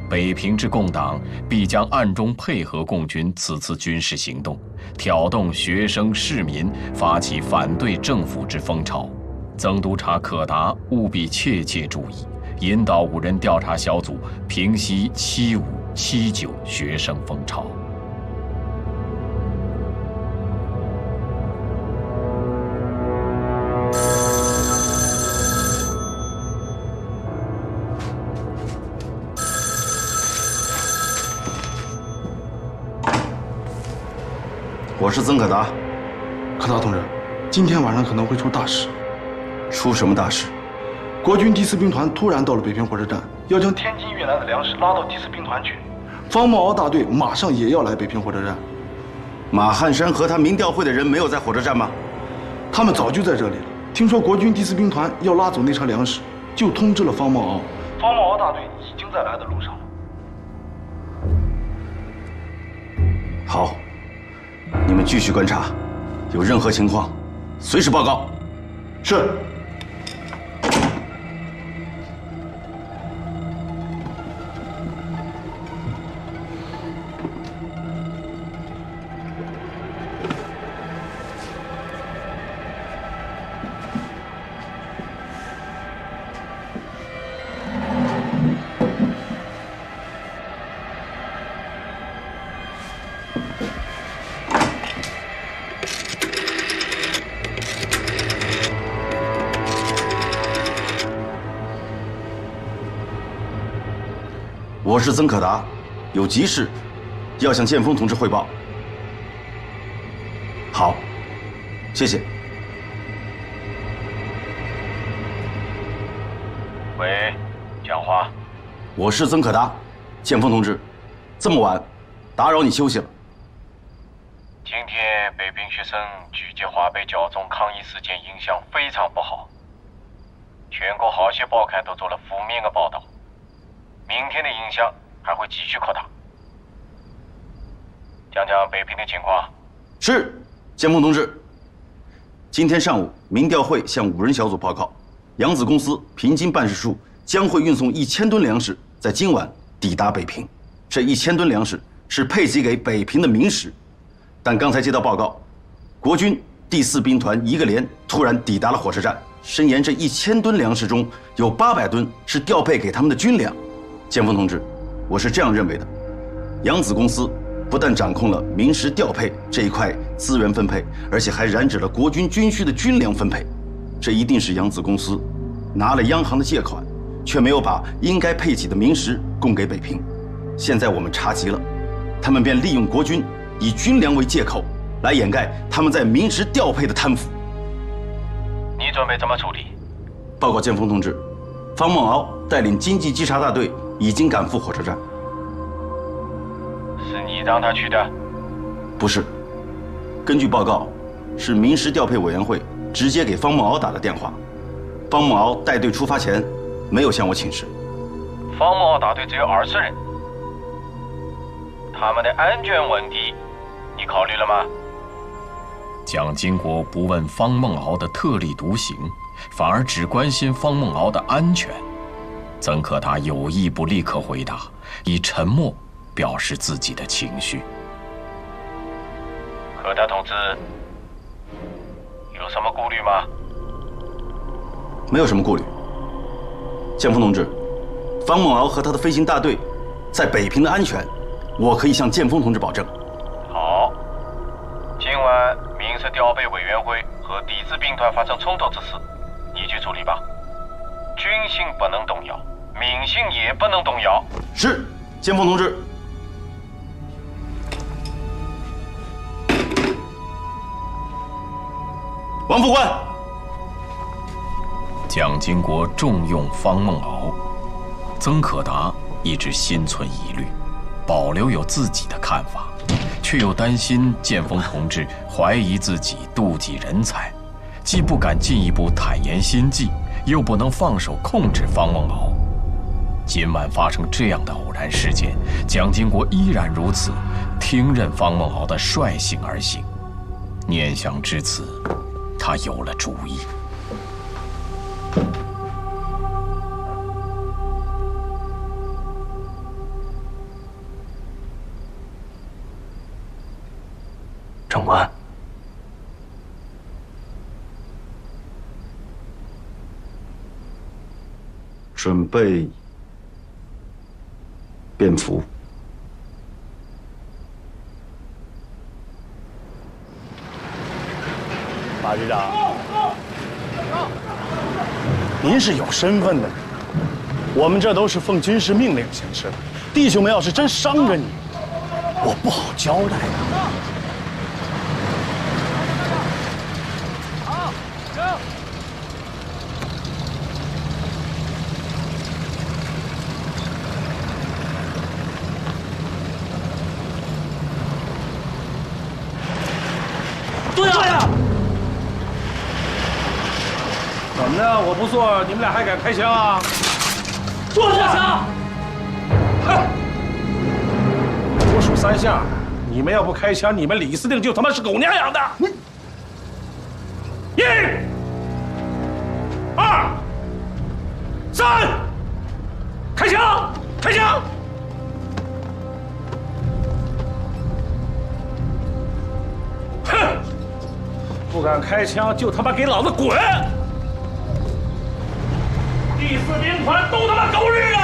Speaker 11: 北平之共党必将暗中配合共军此次军事行动，挑动学生市民发起反对政府之风潮。曾督察可达务必切切注意，引导5人调查小组平息75、79学生风潮。
Speaker 16: 我是曾可达。可达同志，今天晚上可能会出大事。出什么大事？国军第4兵团突然到了北平火车站，要将天津运来的粮食拉到第4兵团去。方茂敖大队马上也要来北平火车站。
Speaker 19: 马汉山和他民调会的人没有在火车站吗？
Speaker 16: 他们早就在这里了。听说国军第4兵团要拉走那车粮食，就通知了方茂敖。方茂敖大队已经在来的路上了。
Speaker 19: 好，你们继续观察，有任何情况，随时报告。
Speaker 16: 是。
Speaker 19: 我是曾可达，有急事要向建峰同志汇报。好，谢谢。
Speaker 12: 喂，讲话。
Speaker 19: 我是曾可达，建峰同志，这么晚，打扰你休息了。
Speaker 12: 今天北平学生拒绝华北剿总抗议事件影响非常不好，全国好些报刊都做了负面的报道。明天的影响还会继续扩大。讲讲北平的情况。
Speaker 19: 是，建峰同志。今天上午，民调会向5人小组报告，扬子公司平津办事处将会运送1000吨粮食，在今晚抵达北平。这1000吨粮食是配给给北平的民食，但刚才接到报告，国军第4兵团一个连突然抵达了火车站，声言这1000吨粮食中有800吨是调配给他们的军粮。剑锋同志，我是这样认为的：扬子公司不但掌控了民食调配这一块资源分配，而且还染指了国军军需的军粮分配。这一定是扬子公司拿了央行的借款，却没有把应该配给的民食供给北平。现在我们查缉了，他们便利用国军以军粮为借口，来掩盖他们在民食调配的贪腐。
Speaker 12: 你准备怎么处理？
Speaker 19: 报告剑锋同志，方梦敖带领经济稽查大队已经赶赴火车站。
Speaker 12: 是你让他去的？
Speaker 19: 不是，根据报告，是民食调配委员会直接给方梦敖打的电话。方梦敖带队出发前没有向我请示。
Speaker 12: 方梦敖大队只有20人，他们的安全问题你考虑了吗？
Speaker 11: 蒋经国不问方梦敖的特立独行，反而只关心方梦敖的安全。曾可达有意不立刻回答，以沉默表示自己的情绪。
Speaker 12: 可达同志，有什么顾虑吗？
Speaker 19: 没有什么顾虑。剑锋同志，方梦敖和他的飞行大队在北平的安全，我可以向剑锋同志保证。
Speaker 12: 好，今晚民食调配委员会和第4兵团发生冲突之事，你去处理吧。军心不能动摇，民心也不能动摇。
Speaker 19: 是，剑锋同志。王副官，
Speaker 11: 蒋经国重用方梦敖，曾可达一直心存疑虑，保留有自己的看法，却又担心剑锋同志怀疑自己妒忌人才，既不敢进一步坦言心迹，又不能放手控制方梦敖。今晚发生这样的偶然事件，蒋经国依然如此，听任方梦敖的率性而行。念想至此，他有了主意。
Speaker 2: 长官，
Speaker 19: 准备便服。
Speaker 13: 马局长，您是有身份的，我们这都是奉军事命令行事的。弟兄们要是真伤着你，我不好交代的。
Speaker 20: 对呀！
Speaker 13: 怎么的？我不做，你们俩还敢开枪啊？
Speaker 20: 坐下！
Speaker 13: 哼！我数3下，你们要不开枪，你们李司令就他妈是狗娘养的！1、2、3，开枪！开枪！哼！不敢开枪就他妈给老子滚！第4兵团都他妈狗日的！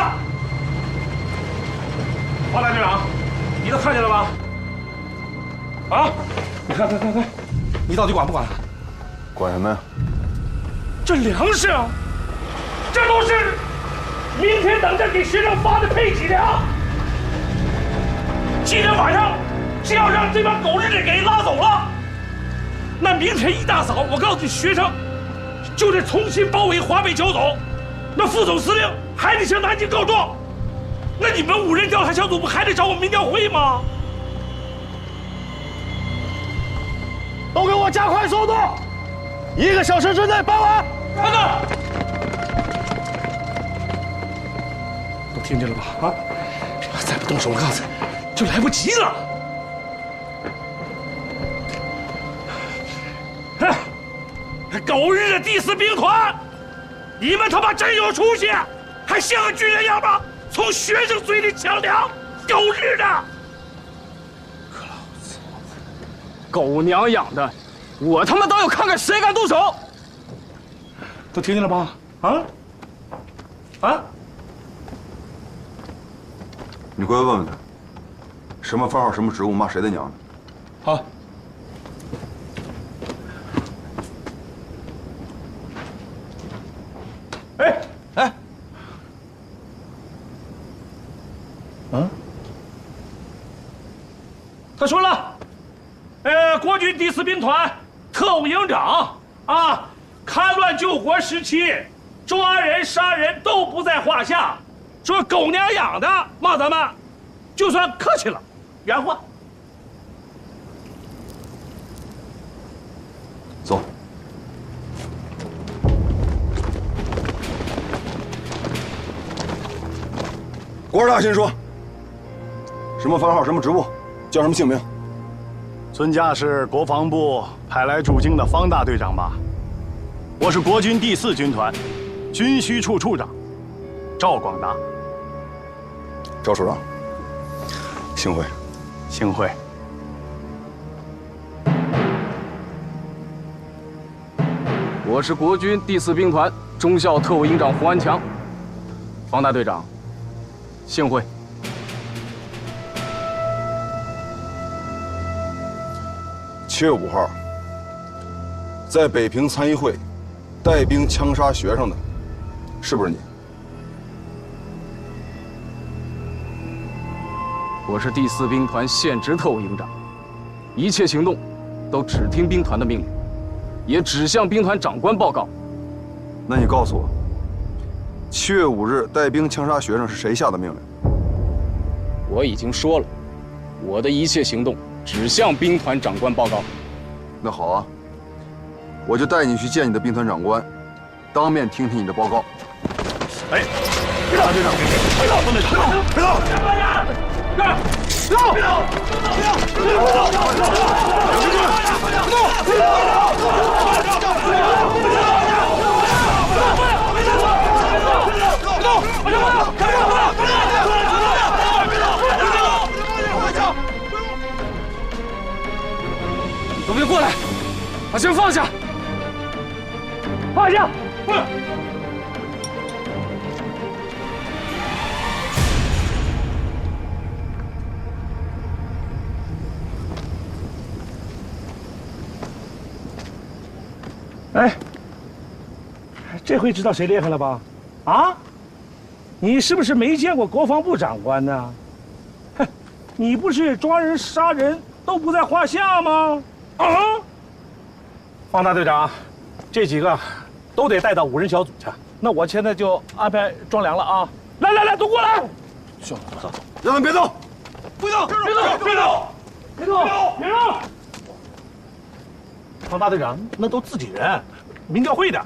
Speaker 13: 华大队长，你都看见了吧？啊！你看，你到底管不管？
Speaker 3: 管什么呀？
Speaker 13: 这粮食啊，这都是明天等着给学生发的配给粮。今天晚上只要让这帮狗日的给拉走了，那明天一大早，我告诉你，学生就得重新包围华北剿总。那副总司令还得向南京告状。那你们5人调查小组不还得找我民调会吗？都给我加快速度，1个小时之内办完。看到？都听见了吧？啊！再不动手，我告诉你，就来不及了。狗日的第4兵团，你们他妈真有出息，还像个军人样吗？从学生嘴里抢粮，狗日的！
Speaker 18: 狗娘养的，
Speaker 13: 我他妈倒要看看谁敢动手！都听见了吧？啊！
Speaker 16: 你过来问问他，什么番号、什么职务，骂谁的娘呢？
Speaker 13: 好。哎，他说了，国军第4兵团特务营长啊，戡乱救国时期，抓人杀人都不在话下，说狗娘养的骂咱们，就算客气了，原话。
Speaker 16: 走。国二大先说，什么番号、什么职务，叫什么姓名？
Speaker 17: 尊驾是国防部派来驻京的方大队长吧？我是国军第4军团军需处处长赵广达。
Speaker 16: 赵处长，幸会。
Speaker 17: 幸会。
Speaker 18: 我是国军第4兵团中校特务营长胡安强。方大队长，幸会。
Speaker 16: 7月5号，在北平参议会带兵枪杀学生的，是不是你？
Speaker 18: 我是第4兵团现职特务营长，一切行动都只听兵团的命令，也只向兵团长官报告。
Speaker 16: 那你告诉我，7月5日带兵枪杀学生是谁下的命令？
Speaker 18: 我已经说了，我的一切行动只向兵团长官报告。
Speaker 16: 那好啊，我就带你去见你的兵团长官，当面听听你的报告。
Speaker 13: 哎，别动！队长，别动！分队长，别动！别动！别
Speaker 18: 都别过来，把枪放下！放下！
Speaker 13: 哎，这回知道谁厉害了吧？啊，你是不是没见过国防部长官呢？哼，你不是抓人杀人都不在话下吗？啊！方大队长，这几个都得带到5人小组去。那我现在就安排装粮了啊！来，都过来！
Speaker 16: 行，走，让他们别动，
Speaker 13: 别动！方大队长，那都自己人，民调会的。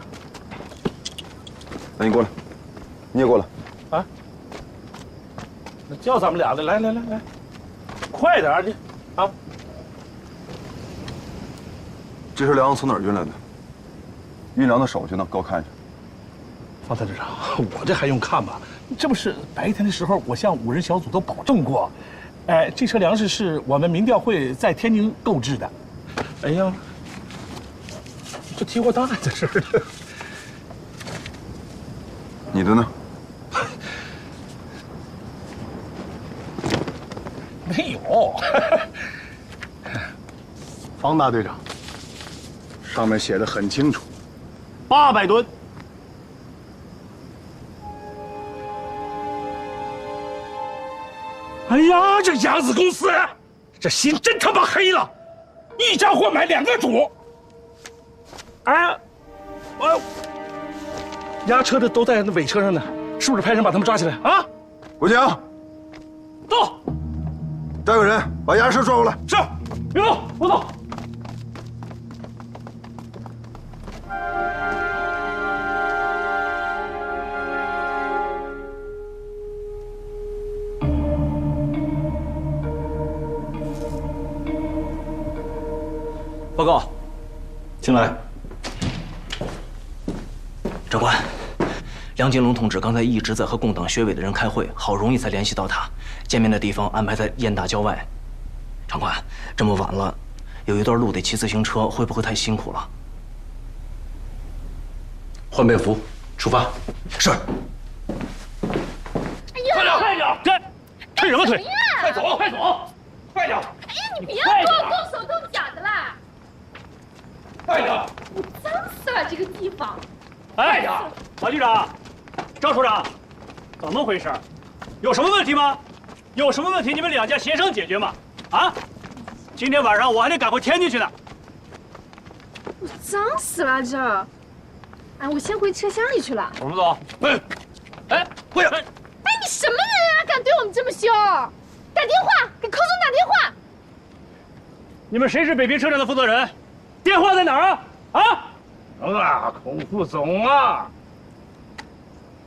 Speaker 16: 那你过来，你也过来。
Speaker 13: 啊？那叫咱们俩的，来，快点你啊！
Speaker 16: 这些粮从哪儿运来的？运粮的手续呢？给我看一下。
Speaker 13: 方大队长，我这还用看吗？这不是白天的时候，我向5人小组都保证过，这车粮食是我们民调会在天津购置的。哎呀，这提货档案在这儿呢。
Speaker 16: 你的呢？
Speaker 13: 没有。
Speaker 17: 方大队长，上面写的很清楚，800吨。
Speaker 13: 哎呀，这扬子公司，这心真他妈黑了，一家货买2个主。哎，押车的都在那尾车上呢，是不是派人把他们抓起来啊？
Speaker 16: 国强，
Speaker 13: 到，
Speaker 16: 带个人把押车抓过来。
Speaker 13: 是，有，我走。
Speaker 8: 报告，
Speaker 19: 进来。
Speaker 15: 长官，梁金龙同志刚才一直在和共党学委的人开会，好容易才联系到他。见面的地方安排在雁大郊外。长官，这么晚了，
Speaker 14: 有一段路得骑自行车，会不会太辛苦了？
Speaker 9: 换便服，出发。
Speaker 13: 是。
Speaker 20: 哎呀，
Speaker 13: 快点，退什么退？快走，快走，快点！
Speaker 20: 哎呀，你不要给我动手动脚的啦！
Speaker 13: 快点！
Speaker 20: 脏死了这个地方！
Speaker 13: 哎呀，马局长，张处长，怎么回事？有什么问题吗？有什么问题你们两家协商解决嘛？啊！今天晚上我还得赶回天津去呢。
Speaker 20: 我脏死了这儿！哎，我先回车厢里去了。
Speaker 13: 我们走。哎，不要！
Speaker 20: 哎，你什么人啊？敢对我们这么凶？打电话给寇总打电话。
Speaker 13: 你们谁是北平车站的负责人？电话在哪儿啊？
Speaker 17: 啊，孔副总啊！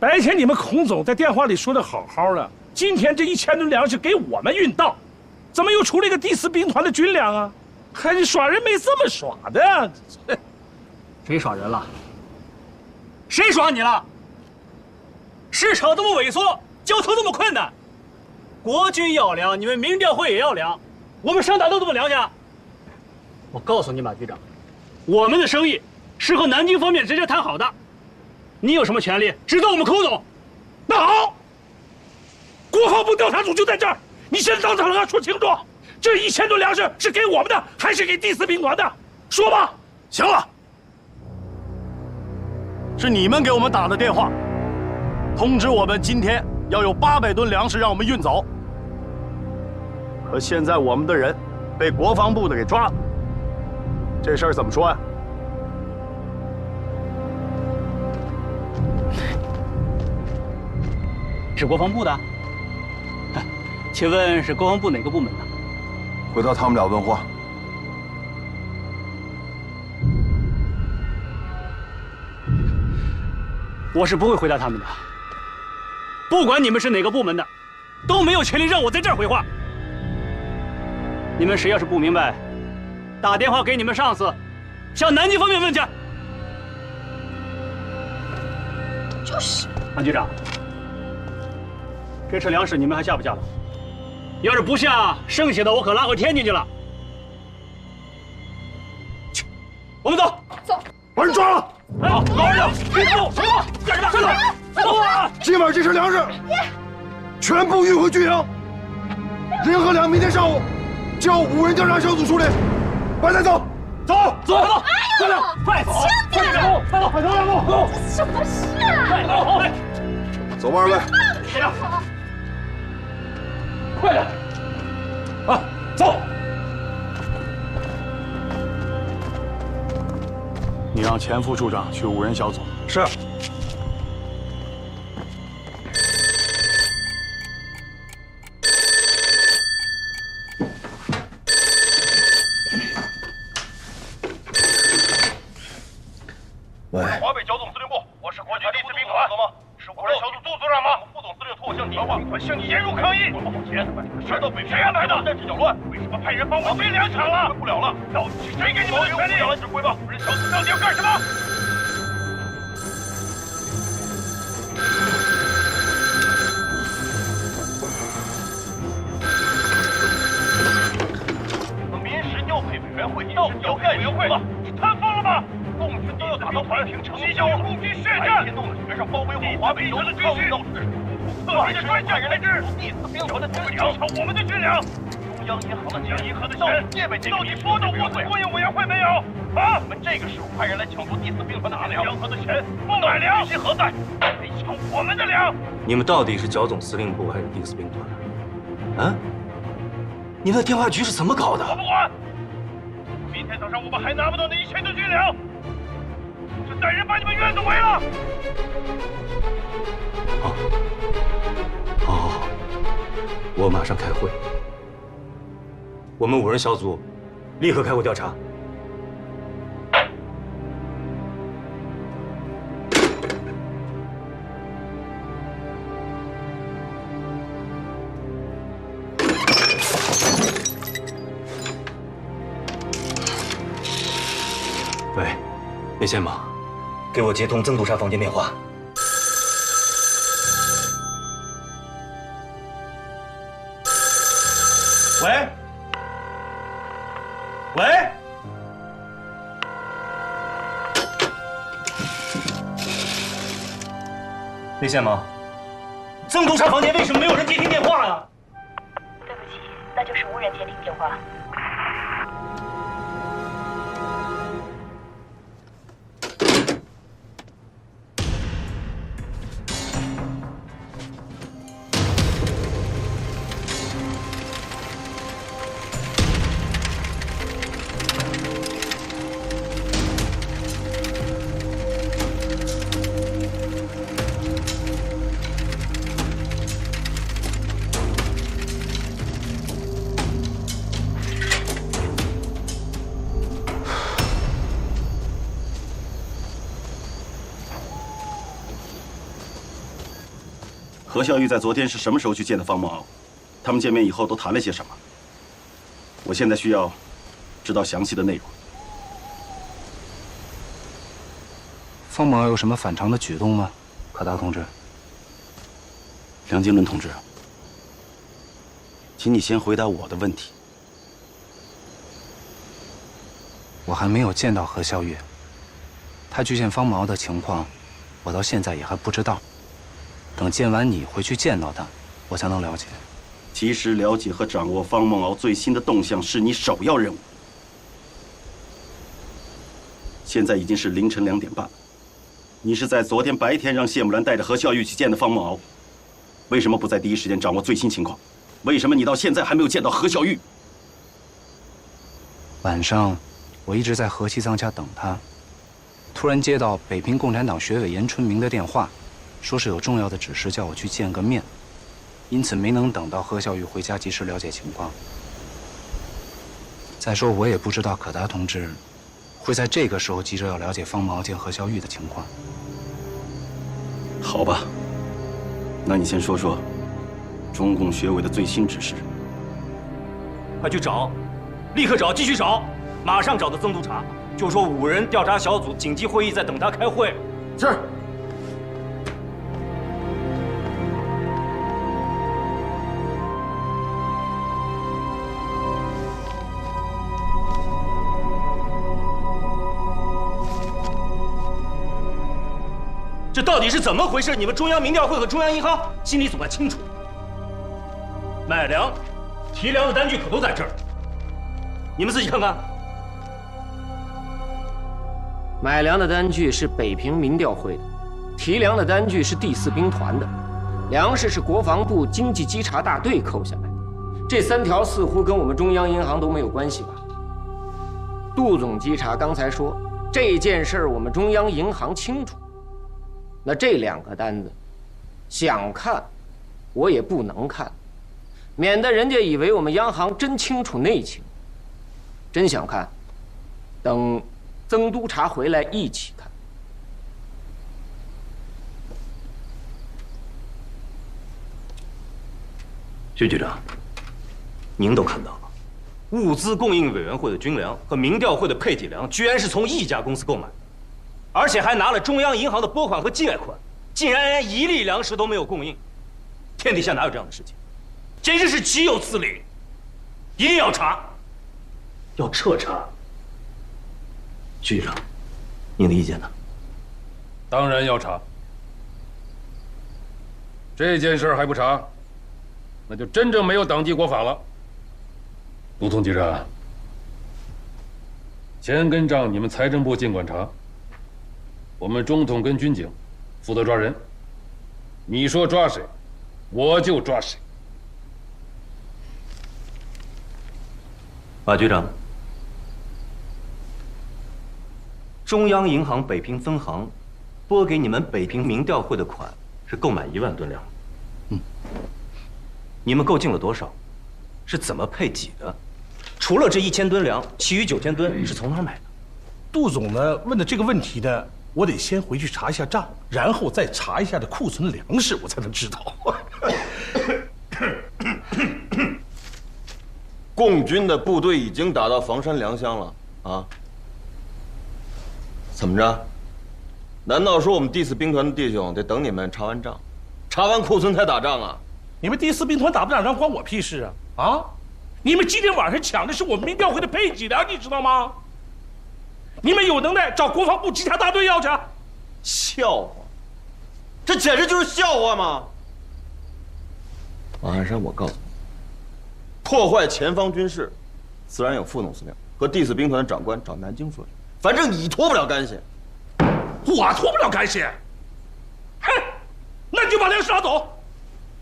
Speaker 13: 白天你们孔总在电话里说的好好的，今天这1000吨粮食给我们运到，怎么又出了一个第4兵团的军粮啊？还是耍人没这么耍的？谁耍人了？谁耍你了？市场这么萎缩，交通这么困难，国军要粮，你们民调会也要粮，我们上哪弄这么粮去？我告诉你，马局长，我们的生意是和南京方面直接谈好的，你有什么权利指责我们孔总？那好，国防部调查组就在这儿，你现在当场跟他说清楚，这1000吨粮食是给我们的，还是给第4兵团的？说吧。
Speaker 17: 行了，是你们给我们打的电话，通知我们今天要有800吨粮食让我们运走。可现在我们的人被国防部的给抓了，这事儿怎么说呀？
Speaker 13: 是国防部的？请问是国防部哪个部门的？
Speaker 16: 回头他们俩问话。
Speaker 13: 我是不会回答他们的。不管你们是哪个部门的，都没有权利让我在这儿回话。你们谁要是不明白，打电话给你们上司，向南京方面问去。
Speaker 20: 就是。
Speaker 13: 韩局长，这车粮食你们还下不下了？要是不下，剩下的我可拉回天津去了。去，我们走。
Speaker 20: 走。
Speaker 16: 把人抓了！
Speaker 13: 好，老实点，别动，什么？干什么？走啊！
Speaker 16: 今晚这车粮食全部运回军营。联合粮明天上午叫5人调查小组处理。白带走，走，
Speaker 13: 走，走，
Speaker 20: 哎呦，
Speaker 13: 快走，
Speaker 20: 轻点，
Speaker 13: 快走，快走，走，
Speaker 20: 这什么事啊？
Speaker 13: 快走，
Speaker 16: 走吧，二位。
Speaker 13: 快点！啊，走！
Speaker 17: 你让钱副处长去5人小组。
Speaker 13: 是。
Speaker 19: 喂。
Speaker 12: 华北剿总司令部，我是国军第4兵团，是5人小组杜组长吗？副总司令托我向你传话，向你严入抗议。我们往前，谁到北平？谁安排的？战事搅乱，为什么派人帮我军粮场了？不了了，到底是谁给你们的权利？来指挥吧，5人小组到底要干什么？临时调配委员会，到底要干什么？是贪疯了吗？共军都要打到北平城，即将与共军血战，天动的全上包围我华北州的军需，特级的专项人质，第4兵团的军粮，我们的军粮，中央银行的钱，银行的钱，到底拨到我们供应委员会没有？啊！我们这个时候派人来抢夺第4兵团的粮和的钱，不买粮，军心何在？得抢我们的粮！
Speaker 14: 你们到底是剿总司令部还是第4兵团？啊？你们的电话局是怎么搞的？
Speaker 12: 我不管。明天早上我们还拿不到那1000吨军粮，就带人把你们院子围了。
Speaker 14: 好，我马上开会。我们5人小组立刻开会调查。喂，内线吗？给我接通曾督察房间电话。
Speaker 17: 喂，
Speaker 13: 喂，内线吗？曾督察房间为什么没有人接听电话呀？
Speaker 21: 对不起，那就是无人接听电话。
Speaker 19: 何孝玉在昨天是什么时候去见的方梦敖？他们见面以后都谈了些什么？我现在需要知道详细的内容。
Speaker 8: 方梦敖有什么反常的举动吗？可达同志。
Speaker 19: 梁经纶同志，请你先回答我的问题。
Speaker 8: 我还没有见到何孝玉，他去见方梦敖的情况，我到现在也还不知道。等见完你回去见到他，我才能了解。
Speaker 19: 及时了解和掌握方梦敖最新的动向是你首要任务。现在已经是凌晨2点半，你是在昨天白天让谢木兰带着何孝玉去见的方梦敖，为什么不在第一时间掌握最新情况？为什么你到现在还没有见到何孝玉？
Speaker 8: 晚上，我一直在何西藏家等他，突然接到北平共产党学委严春明的电话。说是有重要的指示，叫我去见个面，因此没能等到何孝玉回家及时了解情况。再说，我也不知道可达同志会在这个时候急着要了解方梦敖见何孝玉的情况。
Speaker 19: 好吧，那你先说说中共学委的最新指示。
Speaker 13: 快去找，立刻找，继续找，马上找到曾督察，就说5人调查小组紧急会议在等他开会。
Speaker 16: 是。
Speaker 13: 这到底是怎么回事？你们中央民调会和中央银行心里总该清楚。买粮、提粮的单据可都在这儿，你们自己看看。
Speaker 22: 买粮的单据是北平民调会的，提粮的单据是第4兵团的，粮食是国防部经济稽查大队扣下来的。这3条似乎跟我们中央银行都没有关系吧？杜总稽查刚才说这件事儿我们中央银行清楚。那这2个单子，想看，我也不能看，免得人家以为我们央行真清楚内情。真想看，等曾督察回来一起看。
Speaker 13: 徐局长，您都看到了，物资供应委员会的军粮和民调会的配给粮，居然是从一家公司购买。而且还拿了中央银行的拨款和借款，竟然连1粒粮食都没有供应，天底下哪有这样的事情？简直是岂有此理！一定要查，要彻查。徐局长，您的意见呢？
Speaker 4: 当然要查。这件事还不查，那就真正没有党纪国法了。卢总局长，钱跟账你们财政部尽管查。我们中统跟军警负责抓人，你说抓谁，我就抓谁。
Speaker 13: 马局长，中央银行北平分行拨给你们北平民调会的款是购买1万吨粮。你们购进了多少？是怎么配给的？除了这1000吨粮，其余9000吨是从哪儿买的？
Speaker 23: 杜总呢问的这个问题呢？我得先回去查一下账，然后再查一下这库存粮食，我才能知道。
Speaker 24: 共军的部队已经打到房山良乡了啊！怎么着？难道说我们第4兵团的弟兄得等你们查完账，查完库存才打仗啊？
Speaker 23: 你们第4兵团打不打仗关我屁事啊！啊！你们今天晚上抢的是我们民调会的配给粮，你知道吗？你们有能耐找国防部稽查大队要去。
Speaker 24: 笑话，这简直就是笑话嘛！王汉山，我告诉你，破坏前方军事，自然有副总司令和第4兵团的长官找南京说去，反正你脱不了干系。
Speaker 23: 我脱不了干系？哼，那你就把粮食拿走。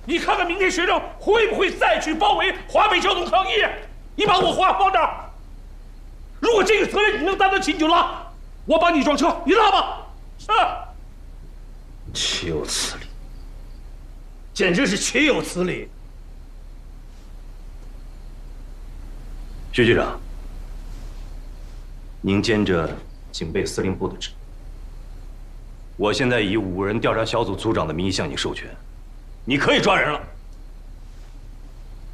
Speaker 23: 你看看明天学生会不会再去包围华北小组抗议？你把我话放这儿。如果这个责任你能担得起，你就拉，我帮你装车，你拉吧。岂有此理！简直是岂有此理！
Speaker 1: 徐局长，您兼着警备司令部的职，我现在以5人调查小组组长的名义向你授权，你可以抓人了。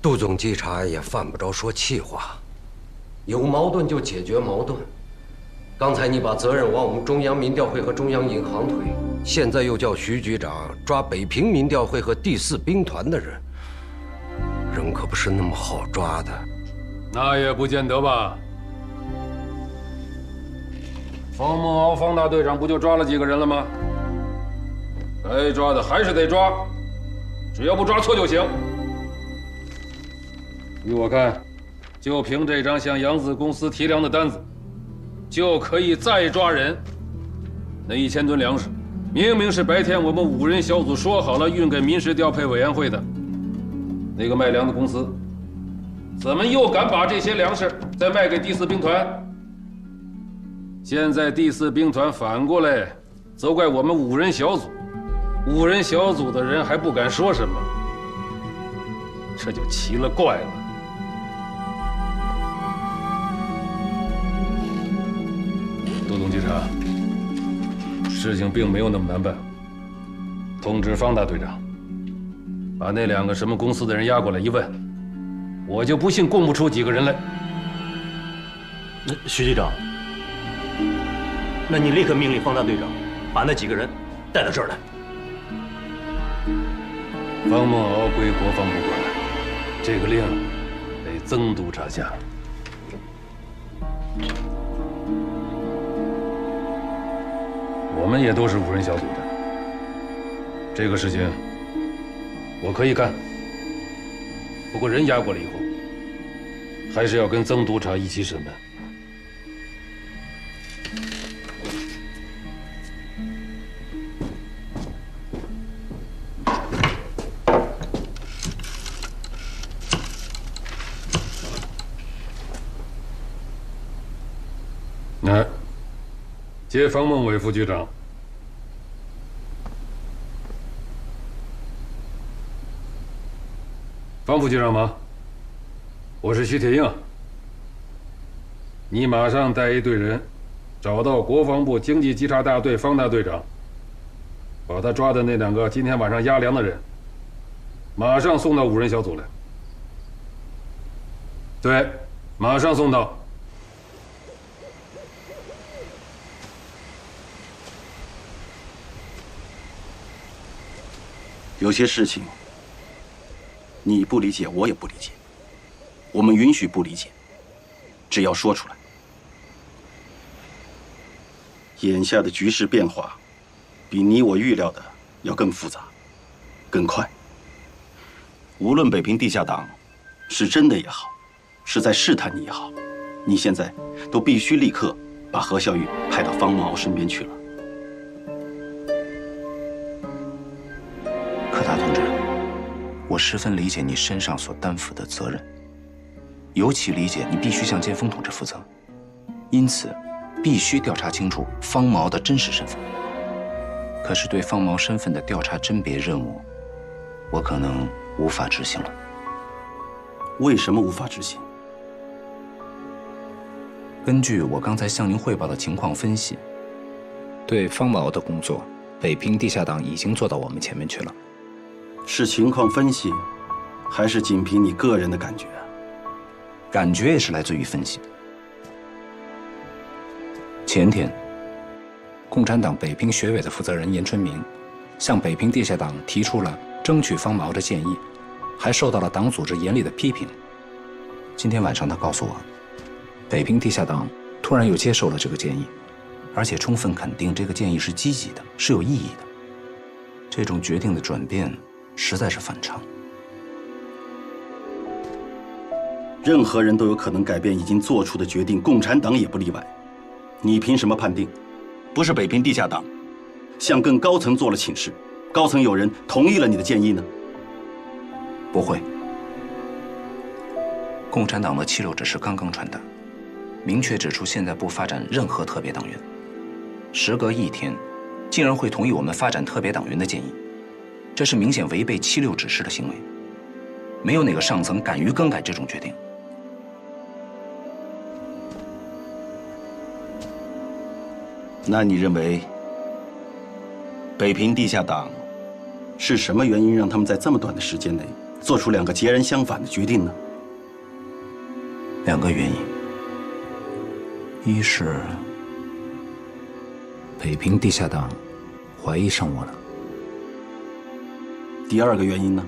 Speaker 5: 杜总稽查也犯不着说气话，有矛盾就解决矛盾。刚才你把责任往我们中央民调会和中央银行推，现在又叫徐局长抓北平民调会和第4兵团的人，人可不是那么好抓的。
Speaker 4: 那也不见得吧。方梦敖方大队长不就抓了几个人了吗？该抓的还是得抓，只要不抓错就行。依我看，就凭这张向扬子公司提粮的单子，就可以再抓人。那1000吨粮食，明明是白天我们5人小组说好了运给民事调配委员会的。那个卖粮的公司，怎么又敢把这些粮食再卖给第4兵团？现在第4兵团反过来责怪我们5人小组，5人小组的人还不敢说什么，这就奇了怪了。杜总稽查，事情并没有那么难办。通知方大队长，把那2个什么公司的人押过来一问，我就不信供不出几个人来。
Speaker 1: 徐局长，那你立刻命令方大队长把那几个人带到这儿来。
Speaker 4: 方梦敖归国防部管，这个令得曾督察下。我们也都是5人小组的，这个事情我可以干。不过人押过来以后，还是要跟曾督察一起审判。来，接方孟伟副局长。方副局长吗？我是徐铁映。你马上带一队人，找到国防部经济稽查大队方大队长，把他抓的那2个今天晚上押粮的人，马上送到5人小组来。对，马上送到。
Speaker 19: 有些事情你不理解，我也不理解，我们允许不理解，只要说出来。眼下的局势变化，比你我预料的要更复杂、更快。无论北平地下党是真的也好，是在试探你也好，你现在都必须立刻把何孝玉派到方孟敖身边去了。
Speaker 8: 柯达同志，我十分理解你身上所担负的责任，尤其理解你必须向剑锋同志负责，因此必须调查清楚方毛的真实身份。可是对方毛身份的调查甄别任务，我可能无法执行了。
Speaker 19: 为什么无法执行？
Speaker 8: 根据我刚才向您汇报的情况分析，对方毛的工作，北平地下党已经做到我们前面去了。
Speaker 19: 是情况分析，还是仅凭你个人的感觉？
Speaker 8: 感觉也是来自于分析。前天，共产党北平学委的负责人严春明向北平地下党提出了争取方毛的建议，还受到了党组织严厉的批评。今天晚上他告诉我，北平地下党突然又接受了这个建议，而且充分肯定这个建议是积极的，是有意义的。这种决定的转变实在是反常。
Speaker 19: 任何人都有可能改变已经做出的决定，共产党也不例外。你凭什么判定，不是北平地下党向更高层做了请示，高层有人同意了你的建议呢？
Speaker 8: 不会。共产党的76指示刚刚传达，明确指出现在不发展任何特别党员。时隔1天，竟然会同意我们发展特别党员的建议，这是明显违背76指示的行为。没有哪个上层敢于更改这种决定。
Speaker 19: 那你认为，北平地下党是什么原因让他们在这么短的时间内做出2个截然相反的决定呢
Speaker 8: ？2个原因，一是北平地下党怀疑上我了。
Speaker 19: 第2个原因呢？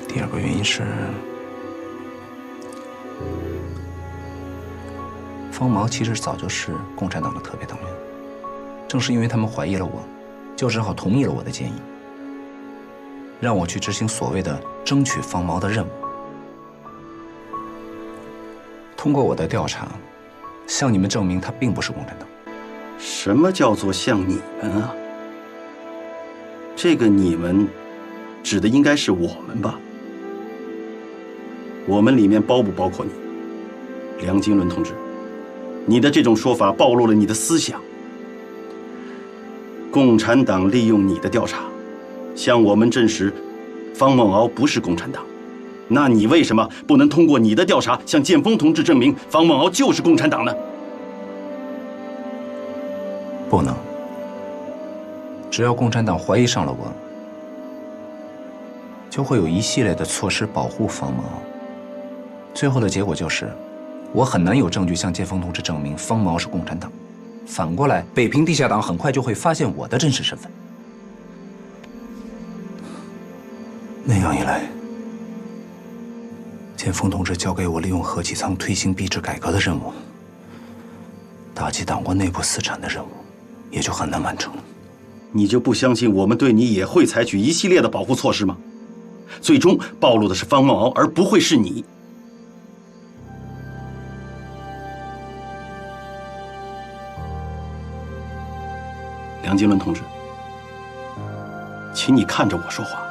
Speaker 8: 第2个原因是方毛其实早就是共产党的特别党员，正是因为他们怀疑了我，就只好同意了我的建议，让我去执行所谓的争取方毛的任务。通过我的调查，向你们证明他并不是共产党。
Speaker 19: 什么叫做向你们啊？这个你们指的应该是我们吧？我们里面包不包括你？梁金伦同志，你的这种说法暴露了你的思想。共产党利用你的调查，向我们证实方梦敖不是共产党。那你为什么不能通过你的调查向建峰同志证明方梦敖就是共产党呢？
Speaker 8: 不能。只要共产党怀疑上了我，就会有一系列的措施保护方梦敖。最后的结果就是，我很难有证据向建峰同志证明方梦敖是共产党。反过来，北平地下党很快就会发现我的真实身份。那样一来，建峰同志交给我利用何其仓推行币制改革的任务，打击党国内部私产的任务，也就很难完成了。
Speaker 19: 你就不相信我们对你也会采取一系列的保护措施吗？最终暴露的是方梦敖，而不会是你。梁金伦同志，请你看着我说话。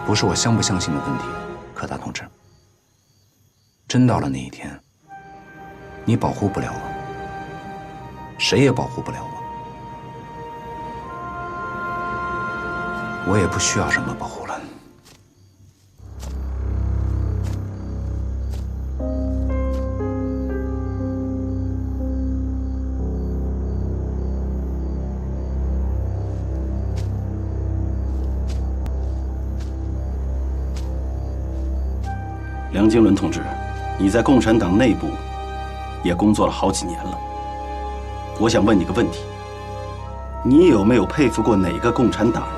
Speaker 8: 不是我相不相信的问题，柯达同志。真到了那一天，你保护不了我，谁也保护不了我，我也不需要什么保护了。
Speaker 19: 梁经纶同志，你在共产党内部也工作了好几年了。我想问你个问题：你有没有佩服过哪个共产党啊？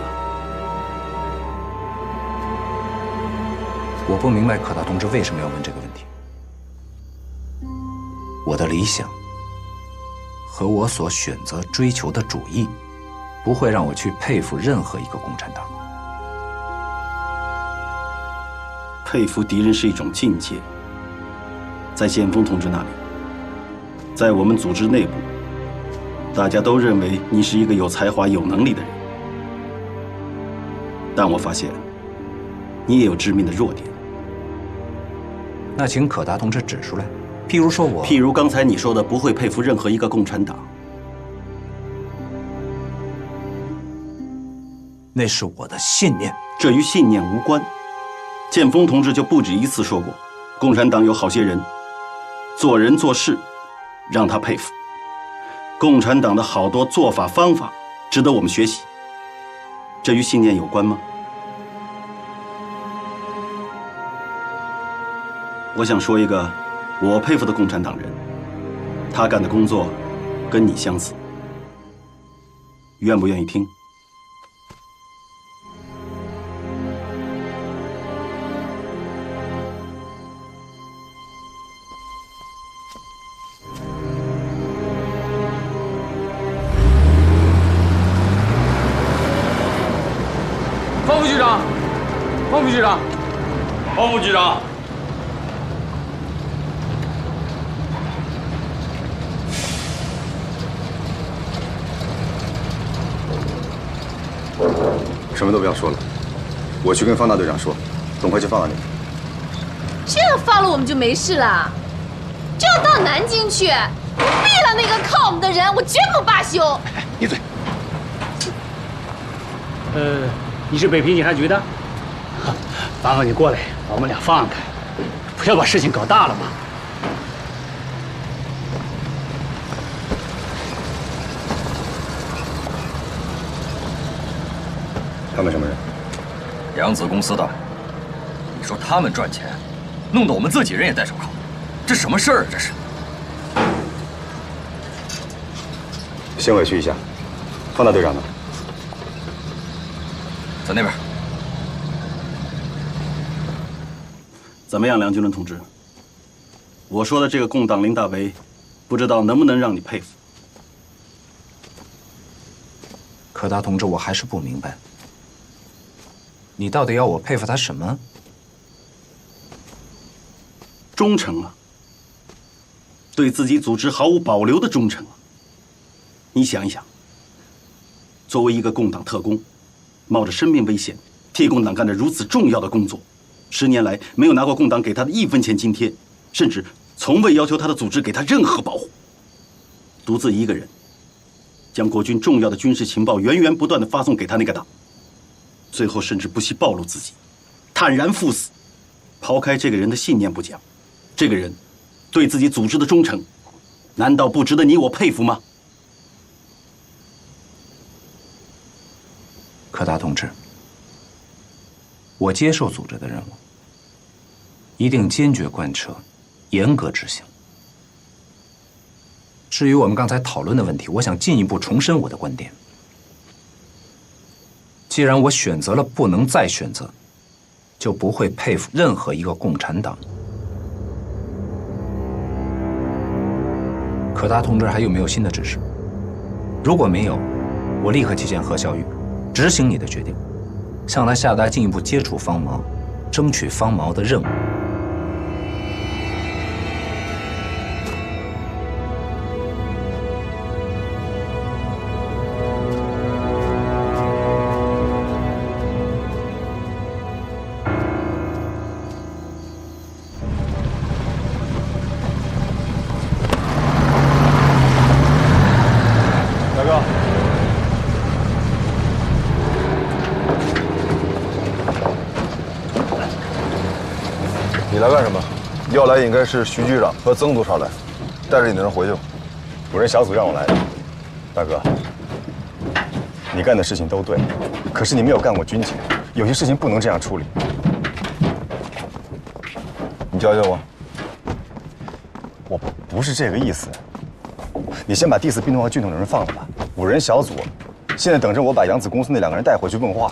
Speaker 8: 我不明白柯达同志为什么要问这个问题。我的理想和我所选择追求的主义，不会让我去佩服任何一个共产党。
Speaker 19: 佩服敌人是一种境界，在建峰同志那里，在我们组织内部，大家都认为你是一个有才华、有能力的人。但我发现，你也有致命的弱点。
Speaker 8: 那请柯达同志指出来，譬如说我，
Speaker 19: 譬如刚才你说的，不会佩服任何一个共产党。
Speaker 8: 那是我的信念，
Speaker 19: 这与信念无关。建峰同志就不止一次说过，共产党有好些人，做人做事让他佩服。共产党的好多做法方法值得我们学习，这与信念有关吗？我想说一个我佩服的共产党人，他干的工作跟你相似，愿不愿意听？
Speaker 18: 方副局长，方副局长，方副局长。
Speaker 3: 什么都不要说了，我去跟方大队长说，董会去放了你。
Speaker 6: 这样放了我们就没事了，就要到南京去，毙了那个靠我们的人，我绝不罢休。
Speaker 9: 闭嘴！
Speaker 7: 你是北平警察局的？麻烦你过来，把我们俩放开，不要把事情搞大了嘛。
Speaker 3: 他们什么人？
Speaker 10: 扬子公司的。你说他们赚钱，弄得我们自己人也戴手铐，这什么事儿啊？这是。
Speaker 3: 先委屈一下，方大队长呢？
Speaker 10: 在那边。
Speaker 19: 怎么样，梁军伦同志？我说的这个共党林大为，不知道能不能让你佩服？
Speaker 8: 柯达同志，我还是不明白。你到底要我佩服他什么？
Speaker 19: 忠诚啊，对自己组织毫无保留的忠诚啊！你想一想，作为一个共党特工，冒着生命危险替共党干着如此重要的工作，10年来没有拿过共党给他的1分钱津贴，甚至从未要求他的组织给他任何保护，独自一个人将国军重要的军事情报源源不断地发送给他那个党。最后甚至不惜暴露自己，坦然赴死。抛开这个人的信念不讲，这个人对自己组织的忠诚，难道不值得你我佩服吗？
Speaker 8: 柯达同志，我接受组织的任务，一定坚决贯彻，严格执行。至于我们刚才讨论的问题，我想进一步重申我的观点。既然我选择了不能再选择，就不会佩服任何一个共产党。柯达同志还有没有新的指示？如果没有，我立刻去见何小雨，执行你的决定，向他下达进一步接触方毛，争取方毛的任务。
Speaker 16: 你来干什么？要来应该是徐局长和曾督察来，带着你的人回去。
Speaker 3: 五人小组让我来的。大哥，你干的事情都对，可是你没有干过军情，有些事情不能这样处理。你教教我。我不是这个意思。你先把第4兵团和军统的人放了吧。5人小组，现在等着我把扬子公司那2个人带回去问话。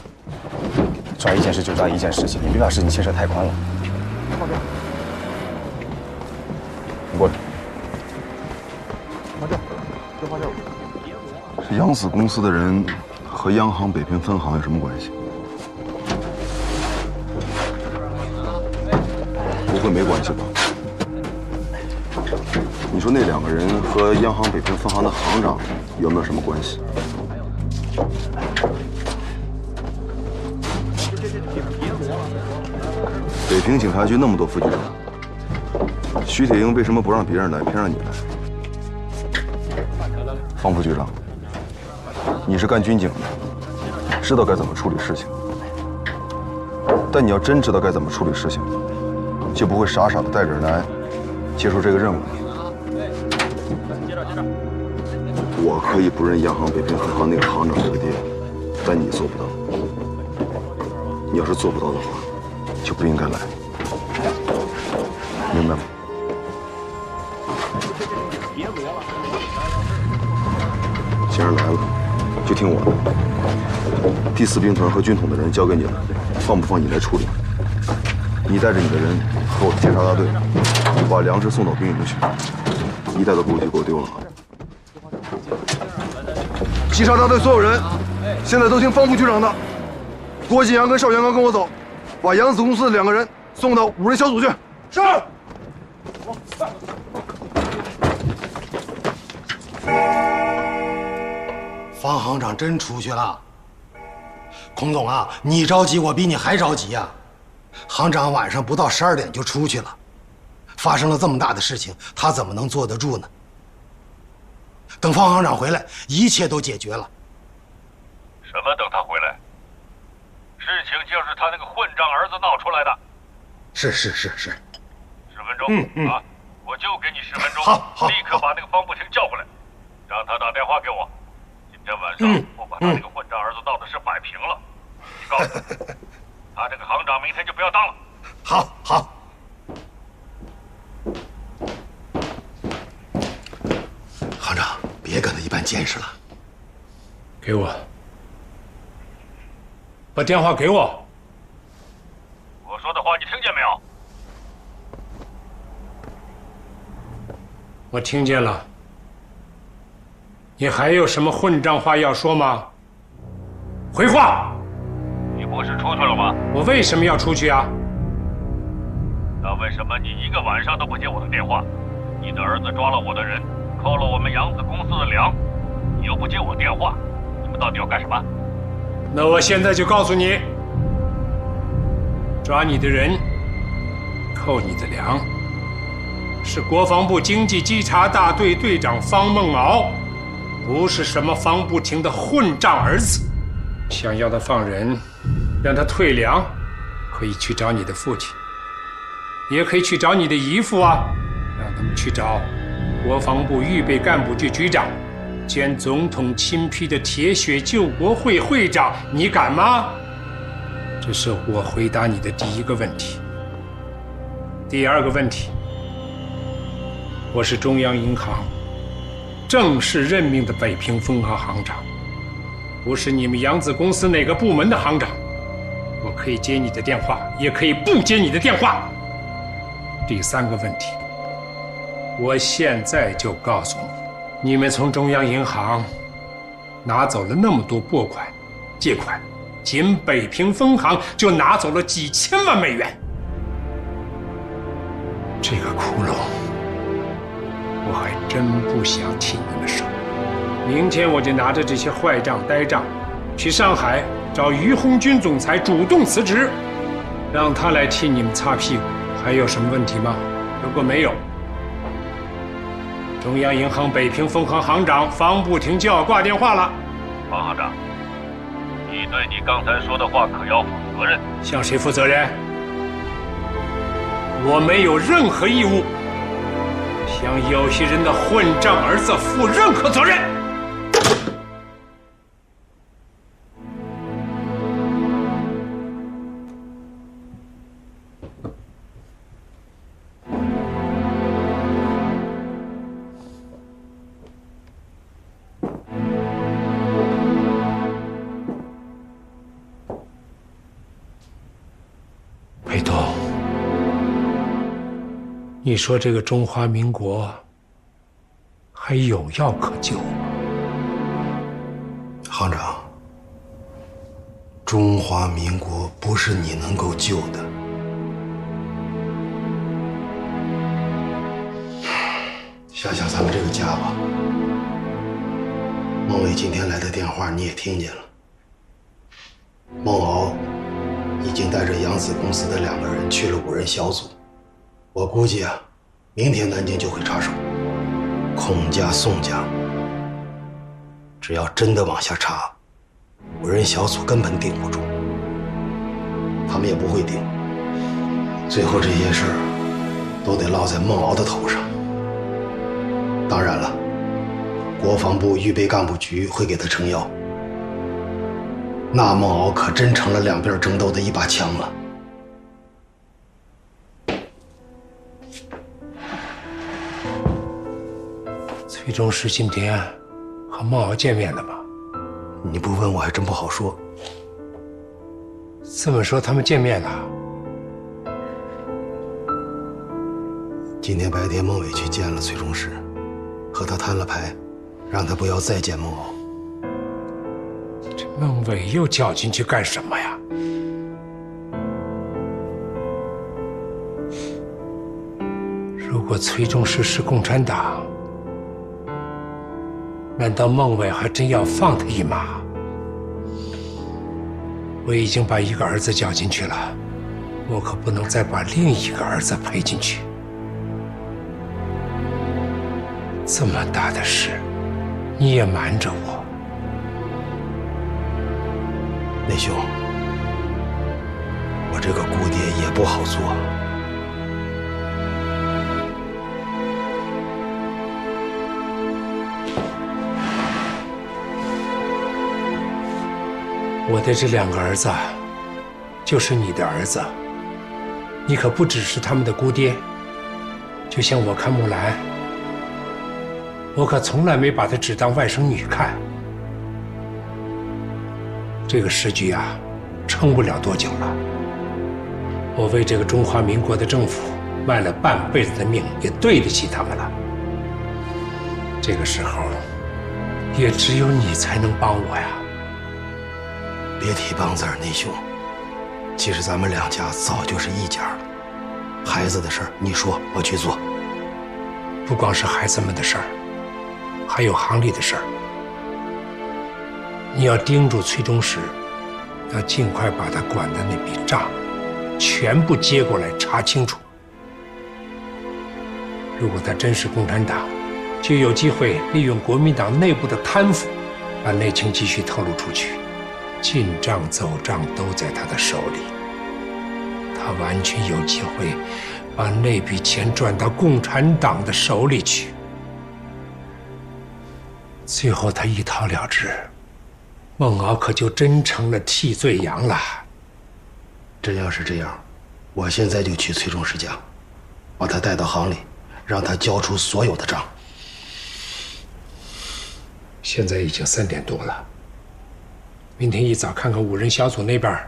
Speaker 3: 抓一件事就抓一件事情，你别把事情牵涉太宽了。你过来。
Speaker 16: 这扬子公司的人和央行北平分行有什么关系？不会没关系吧？你说那2个人和央行北平分行的行长有没有什么关系？北平警察局那么多副局长，徐铁英为什么不让别人来，偏让你来？方副局长，你是干军警的，知道该怎么处理事情。但你要真知道该怎么处理事情，就不会傻傻的带着人来接受这个任务。我可以不认央行北平分行那个行长这个爹，但你做不到。你要是做不到的话，就不应该来。
Speaker 24: 明白吗？既然来了，就听我的。第4兵团和军统的人交给你了，放不放你来处理。你带着你的人和我的检查大队，把粮食送到兵营去，一带的补给给我丢了。
Speaker 16: 稽查大队所有人，现在都听方副局长的。郭金阳跟邵元刚跟我走，把扬子公司的2个人送到5人小组去。是。
Speaker 2: 方行长真出去了。孔总啊，你着急，我比你还着急呀。行长晚上不到12点就出去了，发生了这么大的事情，他怎么能坐得住呢？等方行长回来，一切都解决了。
Speaker 12: 什么等他回来？事情就是他那个混账儿子闹出来的。
Speaker 2: 是。
Speaker 12: 10分钟啊，我就给你10分钟，
Speaker 2: 好，
Speaker 12: 立刻把那个方不停叫回来，让他打电话给我。今天晚上我把他那个混账儿子闹的事摆平了。你告诉他，他这个行长明天就不要当了。
Speaker 2: 好。行长，别跟他一般见识了。
Speaker 4: 给我，把电话给我。
Speaker 12: 我说的话你听见没有？
Speaker 4: 我听见了。你还有什么混账话要说吗？回话。
Speaker 12: 你不是出去了吗？
Speaker 4: 我为什么要出去啊？
Speaker 12: 那为什么你一个晚上都不接我的电话？你的儿子抓了我的人，扣了我们扬子公司的粮，你又不接我电话，你们到底要干什么？
Speaker 4: 那我现在就告诉你，抓你的人，扣你的粮，是国防部经济稽查大队队长方梦敖，不是什么方不停的混账儿子。想要他放人，让他退粮，可以去找你的父亲，也可以去找你的姨父啊，让他们去找国防部预备干部局局长兼总统亲批的铁血救国会会长，你敢吗？这是我回答你的第1个问题。第2个问题，我是中央银行正式任命的北平分行行长，不是你们扬子公司哪个部门的行长。我可以接你的电话，也可以不接你的电话。第3个问题，我现在就告诉你，你们从中央银行拿走了那么多拨款、借款，仅北平分行就拿走了几千万美元。这个窟窿，我还真不想替你们守。明天我就拿着这些坏账、呆账，去上海找于洪军总裁主动辞职，让他来替你们擦屁股。还有什么问题吗？如果没有，中央银行北平分行行长方不停就要挂电话了。
Speaker 12: 方行长，你对你刚才说的话可要负责任。
Speaker 4: 向谁负责任？我没有任何义务向有些人的混账儿子负任何责任。裴东，你说这个中华民国还有药可救吗？
Speaker 2: 行长，中华民国不是你能够救的。想想咱们这个家吧，孟伟今天来的电话你也听见了，孟敖已经带着扬子公司的2个人去了5人小组，我估计啊，明天南京就会插手。孔家、宋家，只要真的往下插，5人小组根本顶不住，他们也不会顶。最后这些事儿都得落在孟敖的头上。当然了，国防部预备干部局会给他撑腰。那孟敖可真成了两边争斗的一把枪了。
Speaker 4: 崔中石今天和孟敖见面了吗？
Speaker 2: 你不问我还真不好说。
Speaker 4: 这么说他们见面了？
Speaker 2: 今天白天孟伟去见了崔中石，和他摊了牌，让他不要再见孟敖。
Speaker 4: 这孟伟又搅进去干什么呀？如果崔中石是共产党，难道孟伟还真要放他一马？我已经把一个儿子搅进去了，我可不能再把另一个儿子赔进去。这么大的事，你也瞒着我。
Speaker 2: 内兄，我这个姑爹也不好做。
Speaker 4: 我的这2个儿子，就是你的儿子，你可不只是他们的姑爹。就像我看木兰，我可从来没把她只当外甥女看。这个时局啊，撑不了多久了。我为这个中华民国的政府卖了半辈子的命，也对得起他们了。这个时候，也只有你才能帮我呀。
Speaker 2: 别提帮字儿，内兄。其实咱们2家早就是一家了。孩子的事儿，你说我去做。
Speaker 4: 不光是孩子们的事儿，还有行里的事儿。你要盯住崔中石，要尽快把他管的那笔账全部接过来查清楚。如果他真是共产党，就有机会利用国民党内部的贪腐，把内情继续透露出去。进账走账都在他的手里，他完全有机会把那笔钱转到共产党的手里去。最后他一逃了之，孟敖可就真成了替罪羊了。
Speaker 2: 真要是这样，我现在就去崔中石家，把他带到行里，让他交出所有的账。
Speaker 4: 现在已经3点多了。明天一早看看5人小组那边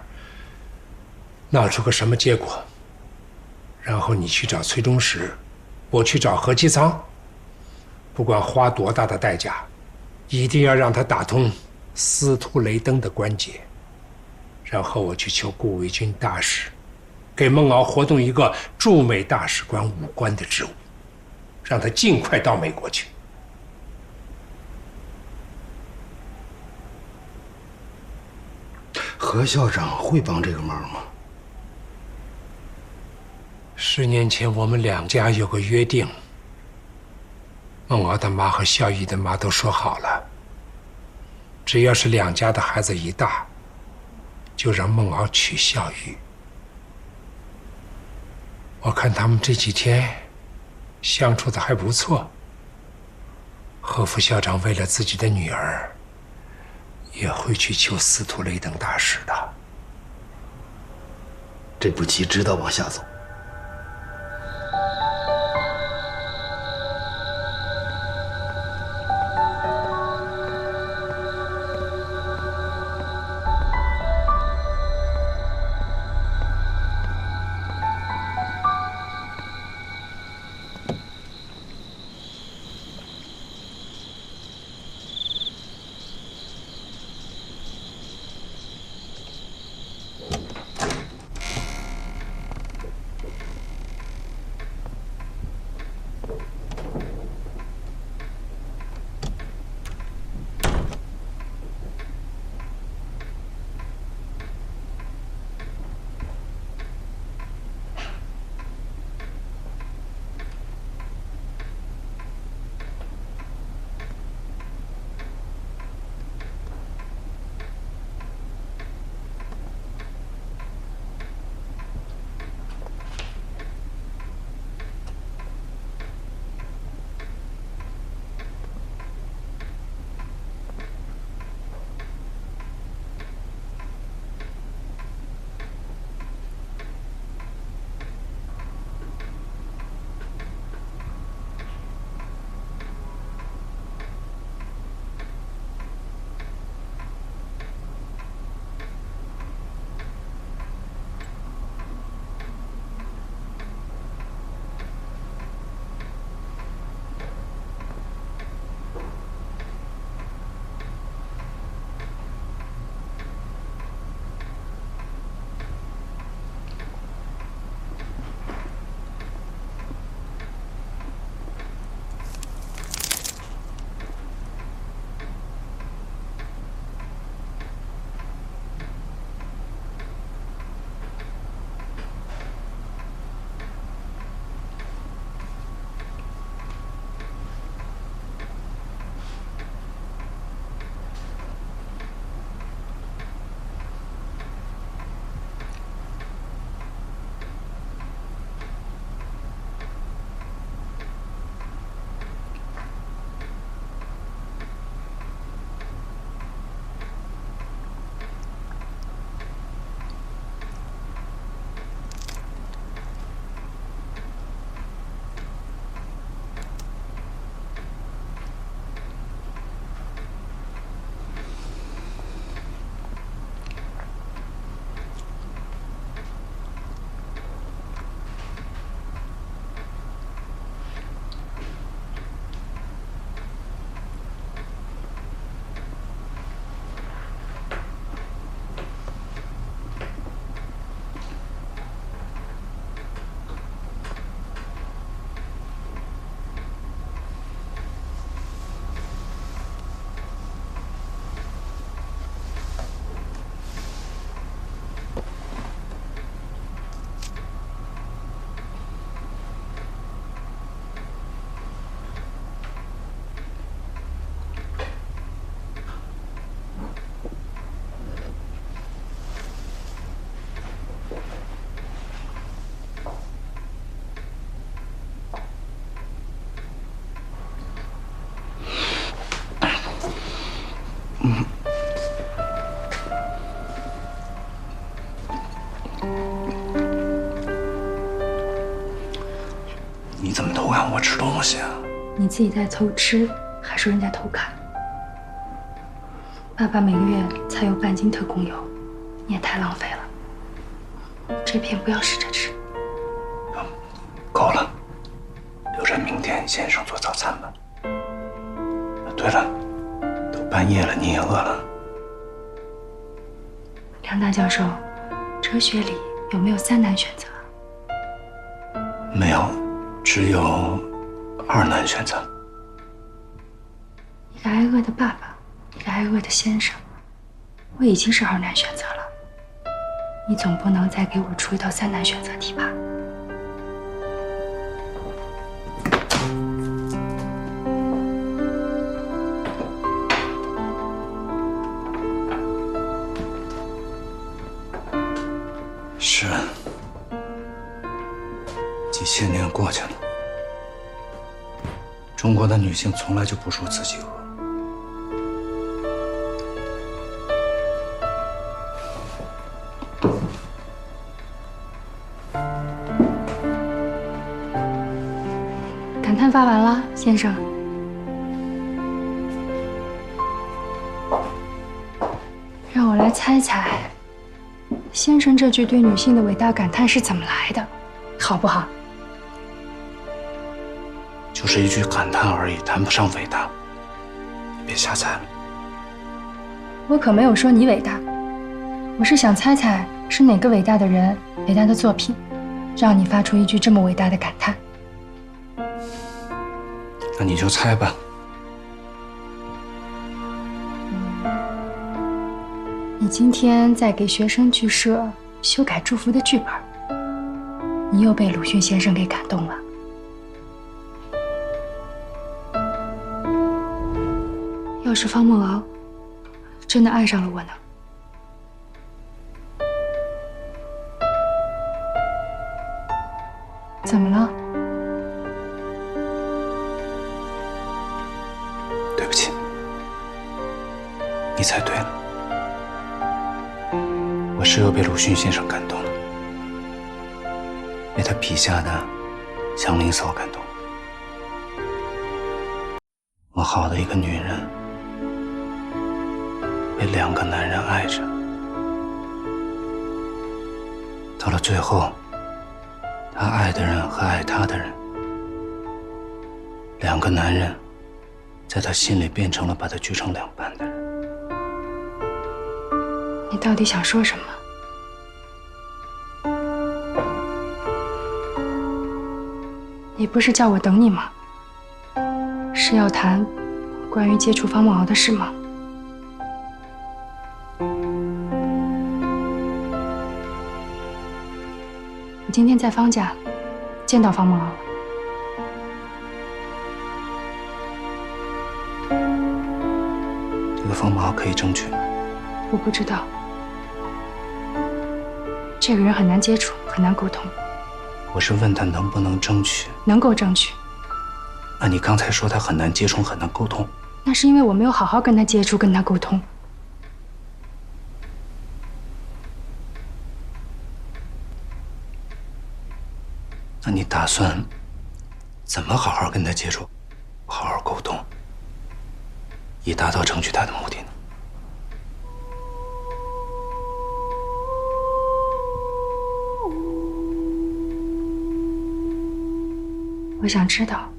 Speaker 4: 闹出个什么结果，然后你去找崔中石，我去找何其仓，不管花多大的代价，一定要让他打通司徒雷登的关节。然后我去求顾维钧大使，给孟敖活动一个驻美大使馆武官的职务，让他尽快到美国去。
Speaker 2: 何校长会帮这个忙吗
Speaker 4: ？10年前我们2家有个约定，孟敖的妈和孝义的妈都说好了，只要是2家的孩子一大，就让孟敖娶孝义。我看他们这几天相处的还不错，何副校长为了自己的女儿，也会去求司徒雷登大使的。
Speaker 2: 这步棋知道往下走。
Speaker 8: 你怎么偷看我吃东西啊？
Speaker 11: 你自己在偷吃，还说人家偷看？爸爸每个月才有半斤特供油，你也太浪费了。这片不要试着吃。
Speaker 8: 够了，留着明天先生做早餐吧。对了，都半夜了，你也饿了？
Speaker 11: 梁大教授，哲学里有没有3难选择？
Speaker 8: 没有，只有2难选择。
Speaker 11: 一个挨饿的爸爸，一个挨饿的先生，我已经是2难选择了。你总不能再给我出一道3难选择题吧？
Speaker 8: 是，几千年过去了，中国的女性从来就不说自己饿。
Speaker 11: 感叹发完了，先生。让我来猜猜，先生这句对女性的伟大感叹是怎么来的，好不好？
Speaker 8: 就是一句感叹而已，谈不上伟大。你别瞎猜了。
Speaker 11: 我可没有说你伟大，我是想猜猜是哪个伟大的人、伟大的作品，让你发出一句这么伟大的感叹。
Speaker 8: 那你就猜吧。
Speaker 11: 你今天在给学生剧社修改祝福的剧本，你又被鲁迅先生给感动了。要是方梦敖真的爱上了我呢？怎么了？
Speaker 8: 对不起，你猜对了。我是又被鲁迅先生感动了，被他笔下的祥林嫂感动了。我好的一个女人，被2个男人爱着，到了最后，她爱的人和爱她的人，2个男人，在她心里变成了把她锯成2半的人。
Speaker 11: 你到底想说什么？你不是叫我等你吗？是要谈关于接触方梦敖的事吗？我今天在方家见到方梦敖了。
Speaker 8: 这个方梦敖可以争取吗？
Speaker 11: 我不知道。这个人很难接触，很难沟通。
Speaker 8: 我是问他能不能争取。
Speaker 11: 能够争取。
Speaker 8: 那你刚才说他很难接触，很难沟通，
Speaker 11: 那是因为我没有好好跟他接触，跟他沟通。
Speaker 8: 那你打算怎么好好跟他接触，好好沟通，以达到争取他的目的呢？
Speaker 11: 我想知道，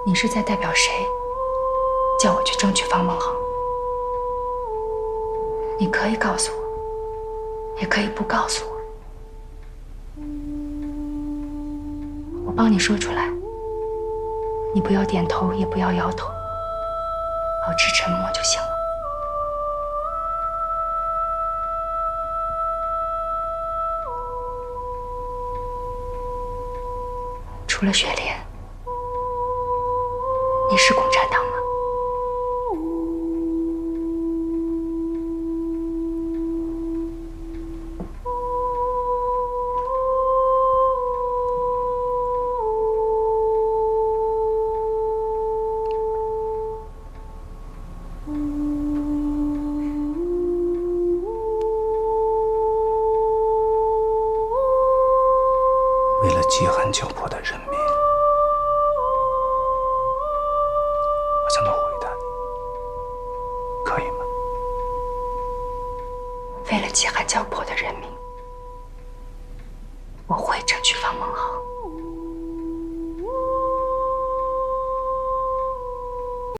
Speaker 11: 你是在代表谁，叫我去争取方梦敖？你可以告诉我，也可以不告诉我。我帮你说出来，你不要点头，也不要摇头，保持沉默就行了。除了雪莲，你是共产党吗？
Speaker 9: 汗交迫的人民，我才能回答你，可以吗？
Speaker 11: 为了饥汗交迫的人民，我会争取放孟敖。